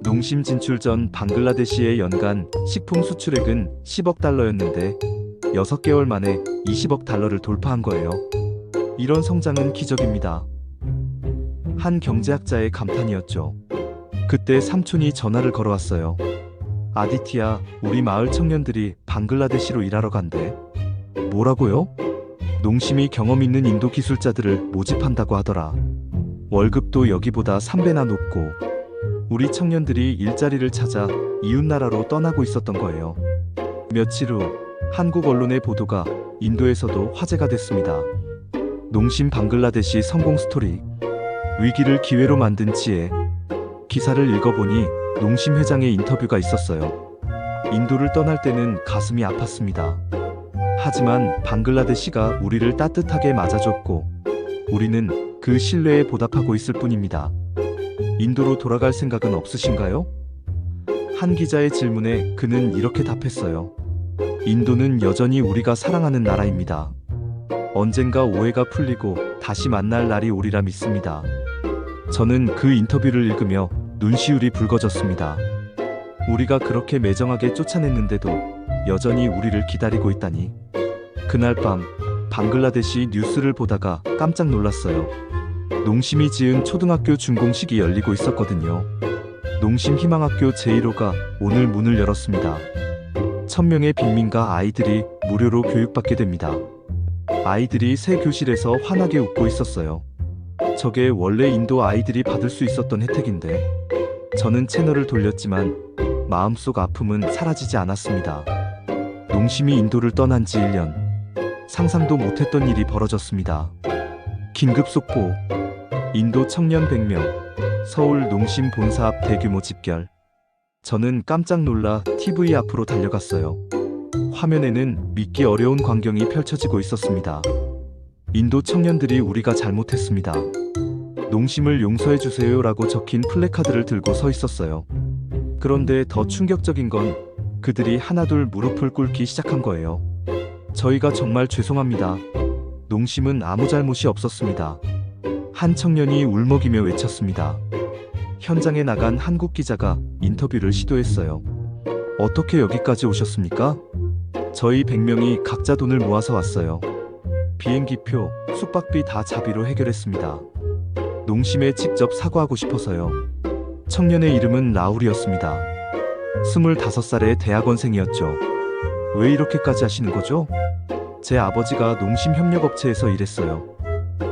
농심 진출 전 방글라데시의 연간 식품 수출액은 10억 달러였는데 6개월 만에 20억 달러를 돌파한 거예요. 이런 성장은 기적입니다. 한 경제학자의 감탄이었죠. 그때 삼촌이 전화를 걸어왔어요. 아디티야, 우리 마을 청년들이 방글라데시로 일하러 간대. 뭐라고요? 농심이 경험 있는 인도 기술자들을 모집한다고 하더라. 월급도 여기보다 3배나 높고 우리 청년들이 일자리를 찾아 이웃나라로 떠나고 있었던 거예요. 며칠 후 한국 언론의 보도가 인도에서도 화제가 됐습니다. 농심 방글라데시 성공 스토리. 위기를 기회로 만든 지혜. 기사를 읽어보니 농심 회장의 인터뷰가 있었어요. 인도를 떠날 때는 가슴이 아팠습니다. 하지만 방글라데시가 우리를 따뜻하게 맞아줬고 우리는 그 신뢰에 보답하고 있을 뿐입니다. 인도로 돌아갈 생각은 없으신가요? 한 기자의 질문에 그는 이렇게 답했어요. 인도는 여전히 우리가 사랑하는 나라입니다. 언젠가 오해가 풀리고 다시 만날 날이 오리라 믿습니다. 저는 그 인터뷰를 읽으며 눈시울이 붉어졌습니다. 우리가 그렇게 매정하게 쫓아냈는데도 여전히 우리를 기다리고 있다니. 그날 밤 방글라데시 뉴스를 보다가 깜짝 놀랐어요. 농심이 지은 초등학교 준공식이 열리고 있었거든요. 농심 희망학교 제1호가 오늘 문을 열었습니다. 1000명의 빈민가 아이들이 무료로 교육받게 됩니다. 아이들이 새 교실에서 환하게 웃고 있었어요. 저게 원래 인도 아이들이 받을 수 있었던 혜택인데. 저는 채널을 돌렸지만 마음속 아픔은 사라지지 않았습니다. 농심이 인도를 떠난 지 1년. 상상도 못했던 일이 벌어졌습니다. 긴급 속보. 인도 청년 100명. 서울 농심 본사 앞 대규모 집결. 저는 깜짝 놀라 TV 앞으로 달려갔어요. 화면에는 믿기 어려운 광경이 펼쳐지고 있었습니다. 인도 청년들이 우리가 잘못했습니다. 농심을 용서해주세요라고 적힌 플래카드를 들고 서 있었어요. 그런데 더 충격적인 건 그들이 하나둘 무릎을 꿇기 시작한 거예요. 저희가 정말 죄송합니다. 농심은 아무 잘못이 없었습니다. 한 청년이 울먹이며 외쳤습니다. 현장에 나간 한국 기자가 인터뷰를 시도했어요. 어떻게 여기까지 오셨습니까? 저희 100명이 각자 돈을 모아서 왔어요. 비행기표, 숙박비 다 자비로 해결했습니다. 농심에 직접 사과하고 싶어서요. 청년의 이름은 라울이었습니다. 25살의 대학원생이었죠. 왜 이렇게까지 하시는 거죠? 제 아버지가 농심 협력업체에서 일했어요.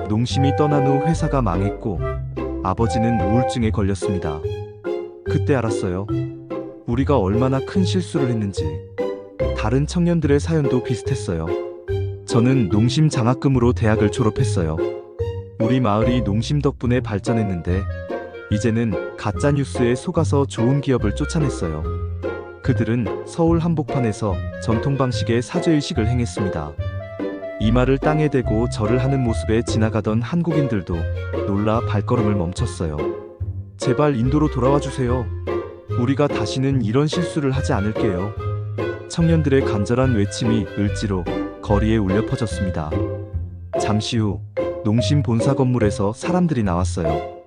농심이 떠난 후 회사가 망했고 아버지는 우울증에 걸렸습니다. 그때 알았어요. 우리가 얼마나 큰 실수를 했는지. 다른 청년들의 사연도 비슷했어요. 저는 농심 장학금으로 대학을 졸업했어요. 우리 마을이 농심 덕분에 발전했는데 이제는 가짜뉴스에 속아서 좋은 기업을 쫓아냈어요. 그들은 서울 한복판에서 전통 방식의 사죄의식을 행했습니다. 이마를 땅에 대고 절을 하는 모습에 지나가던 한국인들도 놀라 발걸음을 멈췄어요. 제발 인도로 돌아와 주세요. 우리가 다시는 이런 실수를 하지 않을게요. 청년들의 간절한 외침이 을지로 거리에 울려 퍼졌습니다. 잠시 후 농심 본사 건물에서 사람들이 나왔어요.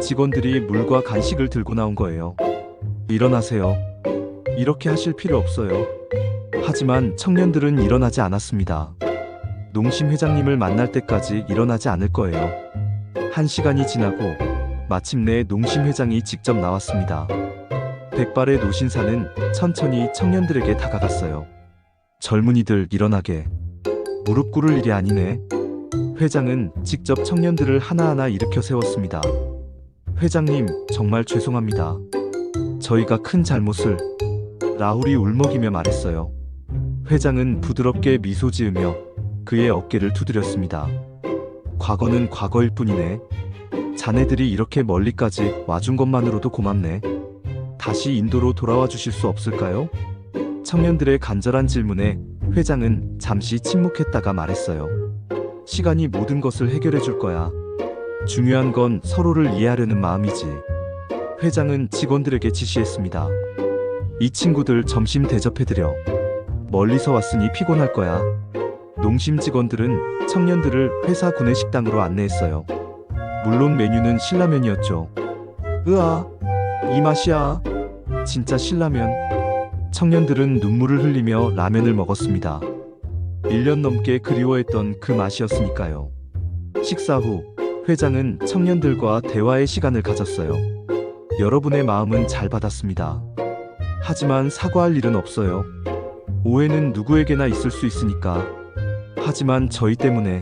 직원들이 물과 간식을 들고 나온 거예요. 일어나세요. 이렇게 하실 필요 없어요. 하지만 청년들은 일어나지 않았습니다. 농심 회장님을 만날 때까지 일어나지 않을 거예요. 1시간이 지나고 마침내 농심 회장이 직접 나왔습니다. 백발의 노신사는 천천히 청년들에게 다가갔어요. 젊은이들 일어나게. 무릎 꿇을 일이 아니네. 회장은 직접 청년들을 하나하나 일으켜 세웠습니다. 회장님, 정말 죄송합니다. 저희가 큰 잘못을. 라울이 울먹이며 말했어요. 회장은 부드럽게 미소 지으며 그의 어깨를 두드렸습니다. 과거는 과거일 뿐이네. 자네들이 이렇게 멀리까지 와준 것만으로도 고맙네. 다시 인도로 돌아와 주실 수 없을까요? 청년들의 간절한 질문에 회장은 잠시 침묵했다가 말했어요. 시간이 모든 것을 해결해 줄 거야. 중요한 건 서로를 이해하려는 마음이지. 회장은 직원들에게 지시했습니다. 이 친구들 점심 대접해드려. 멀리서 왔으니 피곤할 거야. 농심 직원들은 청년들을 회사 구내식당으로 안내했어요. 물론 메뉴는 신라면이었죠. 으아, 이 맛이야. 진짜 신라면. 청년들은 눈물을 흘리며 라면을 먹었습니다. 1년 넘게 그리워했던 그 맛이었으니까요. 식사 후 회장은 청년들과 대화의 시간을 가졌어요. 여러분의 마음은 잘 받았습니다. 하지만 사과할 일은 없어요. 오해는 누구에게나 있을 수 있으니까. 하지만 저희 때문에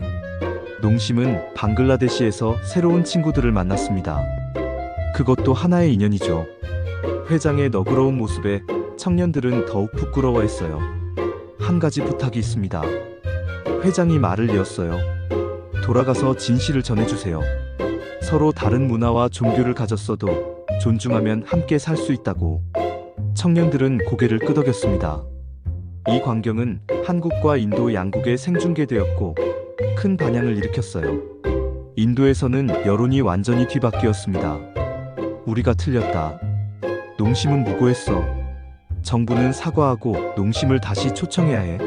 농심은 방글라데시에서 새로운 친구들을 만났습니다. 그것도 하나의 인연이죠. 회장의 너그러운 모습에 청년들은 더욱 부끄러워했어요. 한 가지 부탁이 있습니다. 회장이 말을 이었어요. 돌아가서 진실을 전해주세요. 서로 다른 문화와 종교를 가졌어도 존중하면 함께 살 수 있다고. 청년들은 고개를 끄덕였습니다. 이 광경은 한국과 인도 양국에 생중계되었고 큰 반향을 일으켰어요. 인도에서는 여론이 완전히 뒤바뀌었습니다. 우리가 틀렸다. 농심은 무고했어. 정부는 사과하고 농심을 다시 초청해야 해.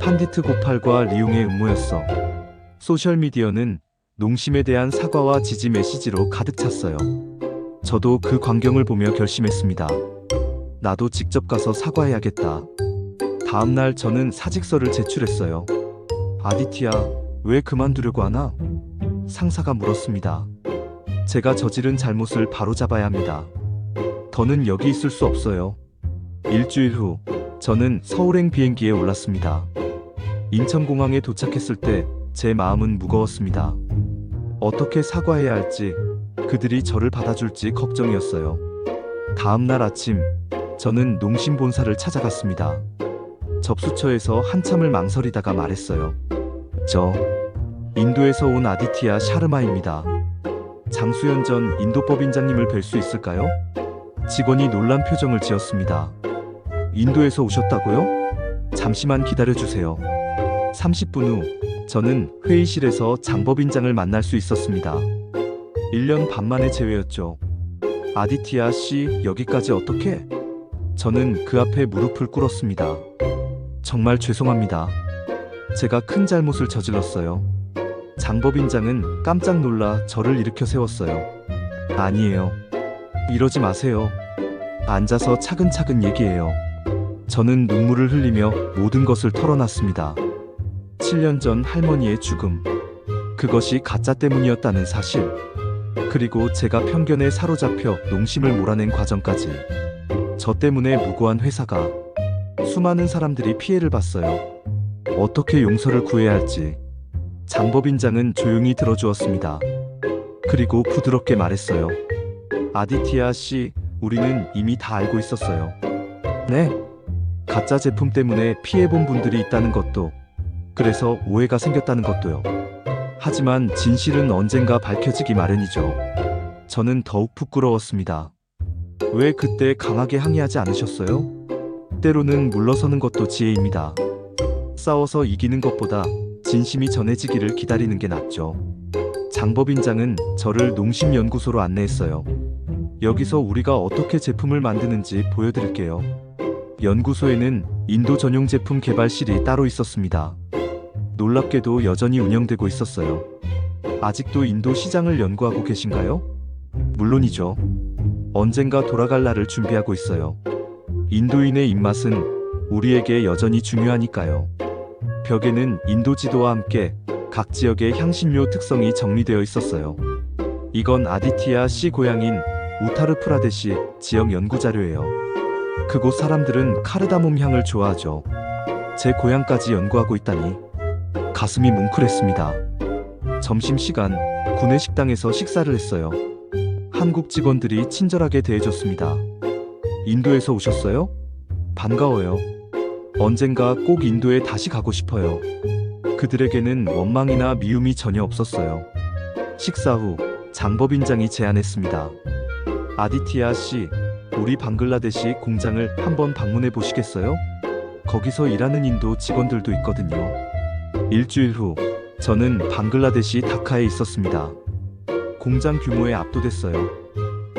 판디트 고팔과 리용의 음모였어. 소셜미디어는 농심에 대한 사과와 지지 메시지로 가득 찼어요. 저도 그 광경을 보며 결심했습니다. 나도 직접 가서 사과해야겠다. 다음 날 저는 사직서를 제출했어요. 아디티야, 왜 그만두려고 하나? 상사가 물었습니다. 제가 저지른 잘못을 바로잡아야 합니다. 더는 여기 있을 수 없어요. 일주일 후, 저는 서울행 비행기에 올랐습니다. 인천공항에 도착했을 때 제 마음은 무거웠습니다. 어떻게 사과해야 할지, 그들이 저를 받아줄지 걱정이었어요. 다음 날 아침, 저는 농심 본사를 찾아갔습니다. 접수처에서 한참을 망설이다가 말했어요. 저, 인도에서 온 아디티야 샤르마입니다. 장수연 전 인도법인장님을 뵐 수 있을까요? 직원이 놀란 표정을 지었습니다. 인도에서 오셨다고요? 잠시만 기다려주세요. 30분 후, 저는 회의실에서 장법인장을 만날 수 있었습니다. 1년 반 만의 재회였죠. 아디티야 씨, 여기까지 어떻게? 저는 그 앞에 무릎을 꿇었습니다. 정말 죄송합니다. 제가 큰 잘못을 저질렀어요. 장법인장은 깜짝 놀라 저를 일으켜 세웠어요. 아니에요. 이러지 마세요. 앉아서 차근차근 얘기해요. 저는 눈물을 흘리며 모든 것을 털어놨습니다. 7년 전 할머니의 죽음. 그것이 가짜 때문이었다는 사실. 그리고 제가 편견에 사로잡혀 농심을 몰아낸 과정까지. 저 때문에 무고한 회사가, 수많은 사람들이 피해를 봤어요. 어떻게 용서를 구해야 할지. 장법인장은 조용히 들어주었습니다. 그리고 부드럽게 말했어요. 아디티야 씨, 우리는 이미 다 알고 있었어요. 네? 가짜 제품 때문에 피해본 분들이 있다는 것도, 그래서 오해가 생겼다는 것도요. 하지만 진실은 언젠가 밝혀지기 마련이죠. 저는 더욱 부끄러웠습니다. 왜 그때 강하게 항의하지 않으셨어요? 때로는 물러서는 것도 지혜입니다. 싸워서 이기는 것보다 진심이 전해지기를 기다리는 게 낫죠. 장법인장은 저를 농심연구소로 안내했어요. 여기서 우리가 어떻게 제품을 만드는지 보여드릴게요. 연구소에는 인도 전용 제품 개발실이 따로 있었습니다. 놀랍게도 여전히 운영되고 있었어요. 아직도 인도 시장을 연구하고 계신가요? 물론이죠. 언젠가 돌아갈 날을 준비하고 있어요. 인도인의 입맛은 우리에게 여전히 중요하니까요. 벽에는 인도 지도와 함께 각 지역의 향신료 특성이 정리되어 있었어요. 이건 아디티야 씨 고향인 우타르 프라데시 지역 연구 자료예요. 그곳 사람들은 카르다몬 향을 좋아하죠. 제 고향까지 연구하고 있다니 가슴이 뭉클했습니다. 점심시간 구내 식당에서 식사를 했어요. 한국 직원들이 친절하게 대해줬습니다. 인도에서 오셨어요? 반가워요. 언젠가 꼭 인도에 다시 가고 싶어요. 그들에게는 원망이나 미움이 전혀 없었어요. 식사 후 장법인장이 제안했습니다. 아디티야 씨, 우리 방글라데시 공장을 한번 방문해 보시겠어요? 거기서 일하는 인도 직원들도 있거든요. 일주일 후, 저는 방글라데시 다카에 있었습니다. 공장 규모에 압도됐어요.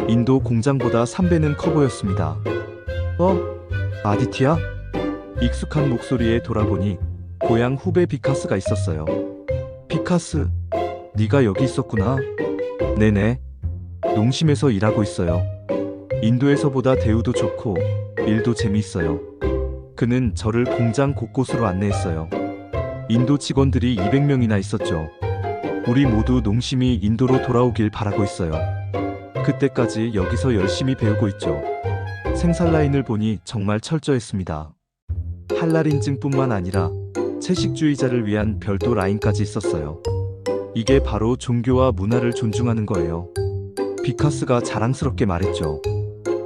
인도 공장보다 3배는 커 보였습니다. 아디티야? 익숙한 목소리에 돌아보니 고향 후배 비카스가 있었어요. 비카스, 네가 여기 있었구나. 네네. 농심에서 일하고 있어요. 인도에서보다 대우도 좋고 일도 재미있어요. 그는 저를 공장 곳곳으로 안내했어요. 인도 직원들이 200명이나 있었죠. 우리 모두 농심이 인도로 돌아오길 바라고 있어요. 그때까지 여기서 열심히 배우고 있죠. 생산 라인을 보니 정말 철저했습니다. 할랄 인증뿐만 아니라 채식주의자를 위한 별도 라인까지 있었어요. 이게 바로 종교와 문화를 존중하는 거예요. 비카스가 자랑스럽게 말했죠.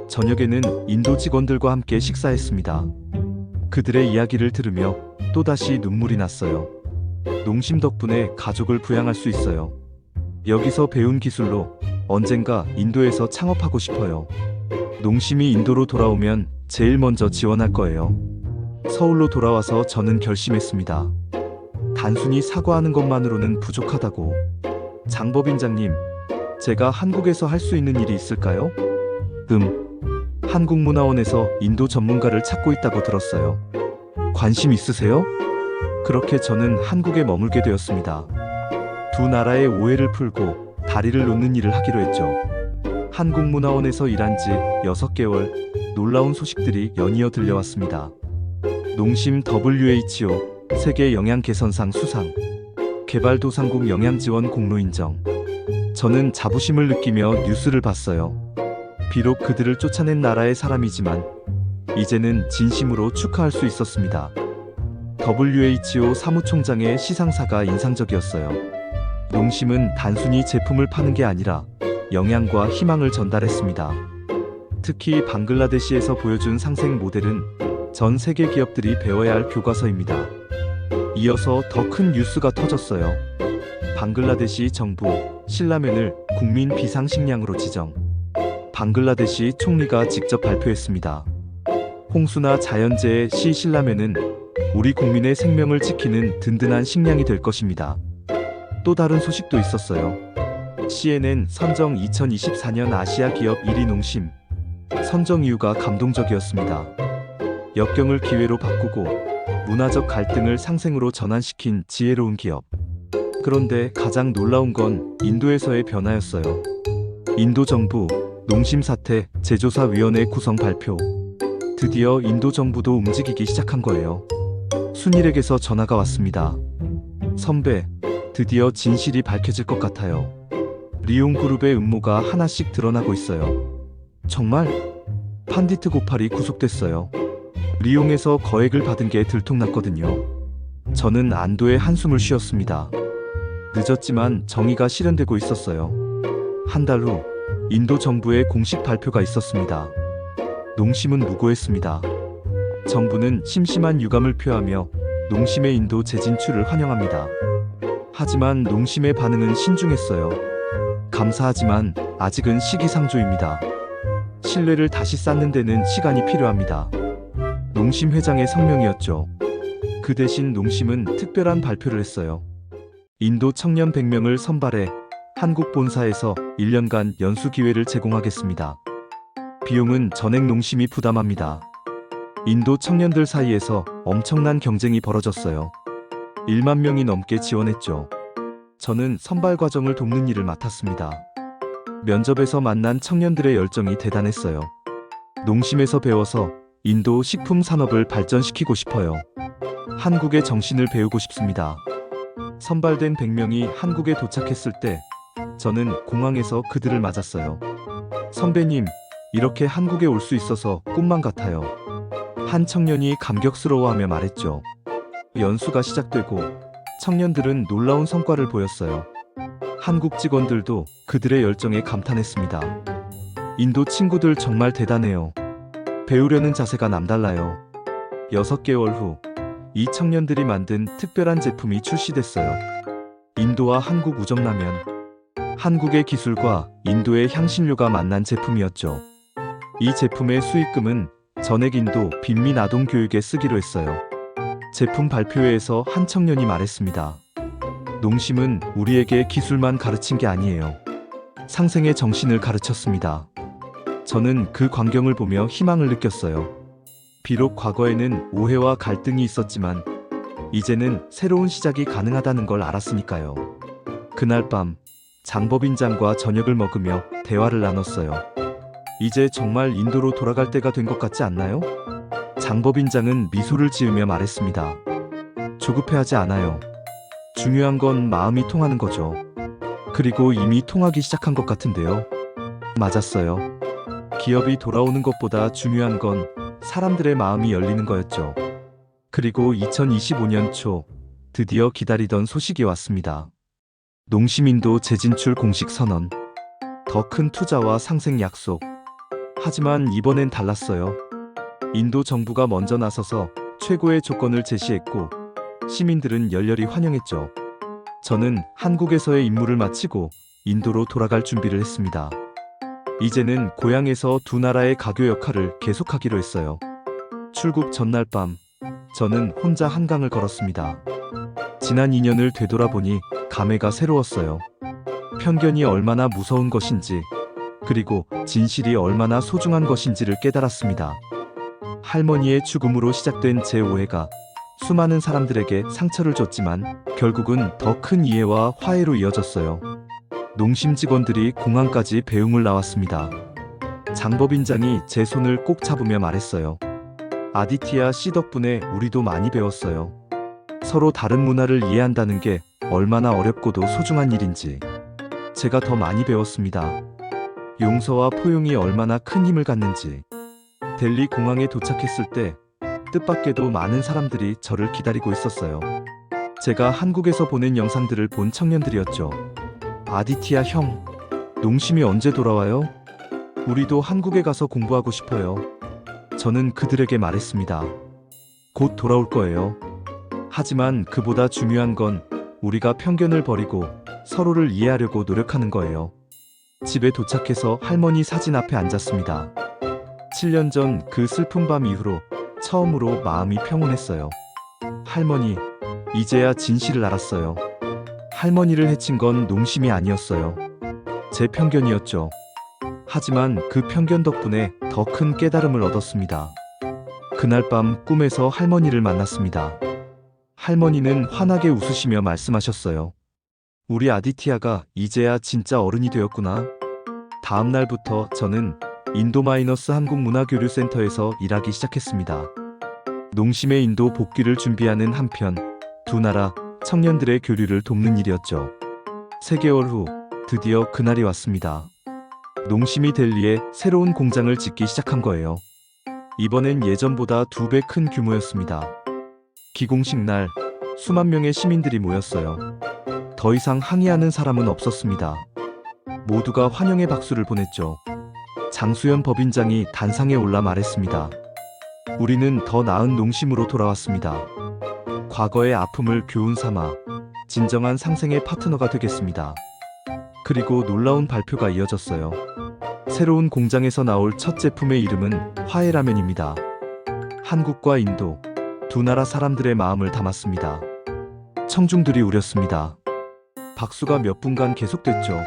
저녁에는 인도 직원들과 함께 식사했습니다. 그들의 이야기를 들으며 또다시 눈물이 났어요. 농심 덕분에 가족을 부양할 수 있어요. 여기서 배운 기술로 언젠가 인도에서 창업하고 싶어요. 농심이 인도로 돌아오면 제일 먼저 지원할 거예요. 서울로 돌아와서 저는 결심했습니다. 단순히 사과하는 것만으로는 부족하다고. 장법인장님, 제가 한국에서 할 수 있는 일이 있을까요? 한국문화원에서 인도 전문가를 찾고 있다고 들었어요. 관심 있으세요? 그렇게 저는 한국에 머물게 되었습니다. 두 나라의 오해를 풀고 다리를 놓는 일을 하기로 했죠. 한국문화원에서 일한 지 6개월, 놀라운 소식들이 연이어 들려왔습니다. 농심 WHO 세계 영양개선상 수상, 개발도상국 영양지원 공로 인정. 저는 자부심을 느끼며 뉴스를 봤어요. 비록 그들을 쫓아낸 나라의 사람이지만 이제는 진심으로 축하할 수 있었습니다. WHO 사무총장의 시상사가 인상적이었어요. 농심은 단순히 제품을 파는 게 아니라 영양과 희망을 전달했습니다. 특히 방글라데시에서 보여준 상생 모델은 전 세계 기업들이 배워야 할 교과서입니다. 이어서 더 큰 뉴스가 터졌어요. 방글라데시 정부 신라면을 국민 비상식량으로 지정. 방글라데시 총리가 직접 발표했습니다. 홍수나 자연재해 시 신라면은 우리 국민의 생명을 지키는 든든한 식량이 될 것입니다. 또 다른 소식도 있었어요. CNN 선정 2024년 아시아 기업 1위 농심. 선정 이유가 감동적이었습니다. 역경을 기회로 바꾸고 문화적 갈등을 상생으로 전환시킨 지혜로운 기업. 그런데 가장 놀라운 건 인도에서의 변화였어요. 인도 정부 농심 사태 재조사위원회 구성 발표. 드디어 인도 정부도 움직이기 시작한 거예요. 순일에게서 전화가 왔습니다. 선배, 드디어 진실이 밝혀질 것 같아요. 리용 그룹의 음모가 하나씩 드러나고 있어요. 정말? 판디트 고팔이 구속됐어요. 리용에서 거액을 받은 게 들통났거든요. 저는 안도의 한숨을 쉬었습니다. 늦었지만 정의가 실현되고 있었어요. 한 달 후 인도 정부의 공식 발표가 있었습니다. 농심은 무고했습니다. 정부는 심심한 유감을 표하며 농심의 인도 재진출을 환영합니다. 하지만 농심의 반응은 신중했어요. 감사하지만 아직은 시기상조입니다. 신뢰를 다시 쌓는 데는 시간이 필요합니다. 농심 회장의 성명이었죠. 그 대신 농심은 특별한 발표를 했어요. 인도 청년 100명을 선발해 한국 본사에서 1년간 연수 기회를 제공하겠습니다. 비용은 전액 농심이 부담합니다. 인도 청년들 사이에서 엄청난 경쟁이 벌어졌어요. 1만 명이 넘게 지원했죠. 저는 선발 과정을 돕는 일을 맡았습니다. 면접에서 만난 청년들의 열정이 대단했어요. 농심에서 배워서 인도 식품 산업을 발전시키고 싶어요. 한국의 정신을 배우고 싶습니다. 선발된 100명이 한국에 도착했을 때 저는 공항에서 그들을 맞았어요. 선배님, 이렇게 한국에 올 수 있어서 꿈만 같아요. 한 청년이 감격스러워하며 말했죠. 연수가 시작되고 청년들은 놀라운 성과를 보였어요. 한국 직원들도 그들의 열정에 감탄했습니다. 인도 친구들 정말 대단해요. 배우려는 자세가 남달라요. 6개월 후 이 청년들이 만든 특별한 제품이 출시됐어요. 인도와 한국 우정라면. 한국의 기술과 인도의 향신료가 만난 제품이었죠. 이 제품의 수익금은 전액 인도 빈민 아동 교육에 쓰기로 했어요. 제품 발표회에서 한 청년이 말했습니다. 농심은 우리에게 기술만 가르친 게 아니에요. 상생의 정신을 가르쳤습니다. 저는 그 광경을 보며 희망을 느꼈어요. 비록 과거에는 오해와 갈등이 있었지만 이제는 새로운 시작이 가능하다는 걸 알았으니까요. 그날 밤 장법인장과 저녁을 먹으며 대화를 나눴어요. 이제 정말 인도로 돌아갈 때가 된 것 같지 않나요? 장법인장은 미소를 지으며 말했습니다. 조급해하지 않아요. 중요한 건 마음이 통하는 거죠. 그리고 이미 통하기 시작한 것 같은데요. 맞았어요. 기업이 돌아오는 것보다 중요한 건 사람들의 마음이 열리는 거였죠. 그리고 2025년 초 드디어 기다리던 소식이 왔습니다. 농심인도 재진출 공식 선언. 더 큰 투자와 상생 약속. 하지만 이번엔 달랐어요. 인도 정부가 먼저 나서서 최고의 조건을 제시했고 시민들은 열렬히 환영했죠. 저는 한국에서의 임무를 마치고 인도로 돌아갈 준비를 했습니다. 이제는 고향에서 두 나라의 가교 역할을 계속하기로 했어요. 출국 전날 밤, 저는 혼자 한강을 걸었습니다. 지난 2년을 되돌아보니 감회가 새로웠어요. 편견이 얼마나 무서운 것인지, 그리고 진실이 얼마나 소중한 것인지를 깨달았습니다. 할머니의 죽음으로 시작된 제 오해가 수많은 사람들에게 상처를 줬지만 결국은 더 큰 이해와 화해로 이어졌어요. 농심 직원들이 공항까지 배웅을 나왔습니다. 장법인장이 제 손을 꼭 잡으며 말했어요. 아디티아 씨 덕분에 우리도 많이 배웠어요. 서로 다른 문화를 이해한다는 게 얼마나 어렵고도 소중한 일인지. 제가 더 많이 배웠습니다. 용서와 포용이 얼마나 큰 힘을 갖는지. 델리 공항에 도착했을 때 뜻밖에도 많은 사람들이 저를 기다리고 있었어요. 제가 한국에서 보낸 영상들을 본 청년들이었죠. 아디티아 형, 농심이 언제 돌아와요? 우리도 한국에 가서 공부하고 싶어요. 저는 그들에게 말했습니다. 곧 돌아올 거예요. 하지만 그보다 중요한 건 우리가 편견을 버리고 서로를 이해하려고 노력하는 거예요. 집에 도착해서 할머니 사진 앞에 앉았습니다. 7년 전 그 슬픈 밤 이후로 처음으로 마음이 평온했어요. 할머니, 이제야 진실을 알았어요. 할머니를 해친 건 농심이 아니었어요. 제 편견이었죠. 하지만 그 편견 덕분에 더 큰 깨달음을 얻었습니다. 그날 밤 꿈에서 할머니를 만났습니다. 할머니는 환하게 웃으시며 말씀하셨어요. 우리 아디티아가 이제야 진짜 어른이 되었구나. 다음 날부터 저는 인도- 한국문화교류센터에서 일하기 시작했습니다. 농심의 인도 복귀를 준비하는 한편 두 나라 청년들의 교류를 돕는 일이었죠. 3개월 후 드디어 그날이 왔습니다. 농심이 델리에 새로운 공장을 짓기 시작한 거예요. 이번엔 예전보다 2배 큰 규모였습니다. 기공식 날 수만 명의 시민들이 모였어요. 더 이상 항의하는 사람은 없었습니다. 모두가 환영의 박수를 보냈죠. 장수연 법인장이 단상에 올라 말했습니다. 우리는 더 나은 농심으로 돌아왔습니다. 과거의 아픔을 교훈 삼아 진정한 상생의 파트너가 되겠습니다. 그리고 놀라운 발표가 이어졌어요. 새로운 공장에서 나올 첫 제품의 이름은 화해라면입니다. 한국과 인도, 두 나라 사람들의 마음을 담았습니다. 청중들이 울렸습니다. 박수가 몇 분간 계속됐죠.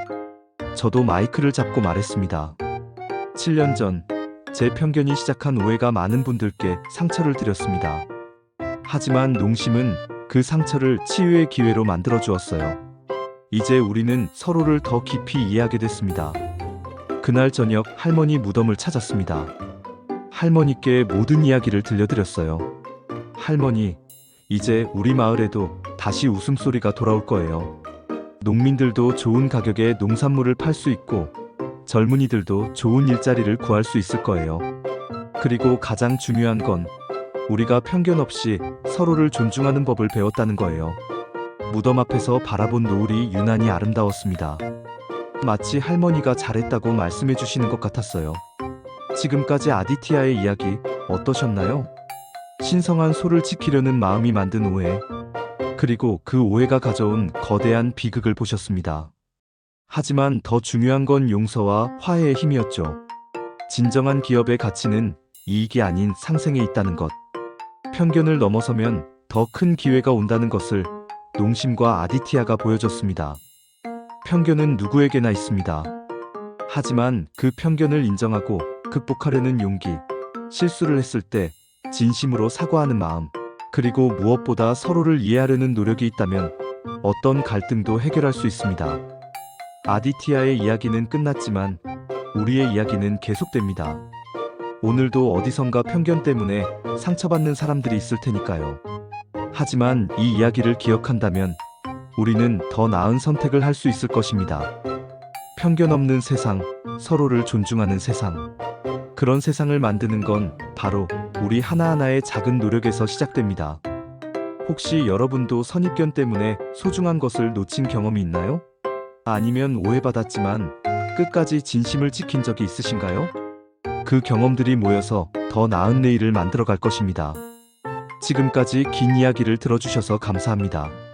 저도 마이크를 잡고 말했습니다. 7년 전, 제 편견이 시작한 오해가 많은 분들께 상처를 드렸습니다. 하지만 농심은 그 상처를 치유의 기회로 만들어 주었어요. 이제 우리는 서로를 더 깊이 이해하게 됐습니다. 그날 저녁 할머니 무덤을 찾았습니다. 할머니께 모든 이야기를 들려드렸어요. 할머니, 이제 우리 마을에도 다시 웃음소리가 돌아올 거예요. 농민들도 좋은 가격에 농산물을 팔 수 있고 젊은이들도 좋은 일자리를 구할 수 있을 거예요. 그리고 가장 중요한 건 우리가 편견 없이 서로를 존중하는 법을 배웠다는 거예요. 무덤 앞에서 바라본 노을이 유난히 아름다웠습니다. 마치 할머니가 잘했다고 말씀해 주시는 것 같았어요. 지금까지 아디티아의 이야기 어떠셨나요? 신성한 소를 지키려는 마음이 만든 오해, 그리고 그 오해가 가져온 거대한 비극을 보셨습니다. 하지만 더 중요한 건 용서와 화해의 힘이었죠. 진정한 기업의 가치는 이익이 아닌 상생에 있다는 것. 편견을 넘어서면 더 큰 기회가 온다는 것을 농심과 아디티아가 보여줬습니다. 편견은 누구에게나 있습니다. 하지만 그 편견을 인정하고 극복하려는 용기, 실수를 했을 때 진심으로 사과하는 마음, 그리고 무엇보다 서로를 이해하려는 노력이 있다면 어떤 갈등도 해결할 수 있습니다. 아디티아의 이야기는 끝났지만 우리의 이야기는 계속됩니다. 오늘도 어디선가 편견 때문에 상처받는 사람들이 있을 테니까요. 하지만 이 이야기를 기억한다면 우리는 더 나은 선택을 할 수 있을 것입니다. 편견 없는 세상, 서로를 존중하는 세상. 그런 세상을 만드는 건 바로 우리 하나하나의 작은 노력에서 시작됩니다. 혹시 여러분도 선입견 때문에 소중한 것을 놓친 경험이 있나요? 아니면 오해받았지만 끝까지 진심을 지킨 적이 있으신가요? 그 경험들이 모여서 더 나은 내일을 만들어갈 것입니다. 지금까지 긴 이야기를 들어주셔서 감사합니다.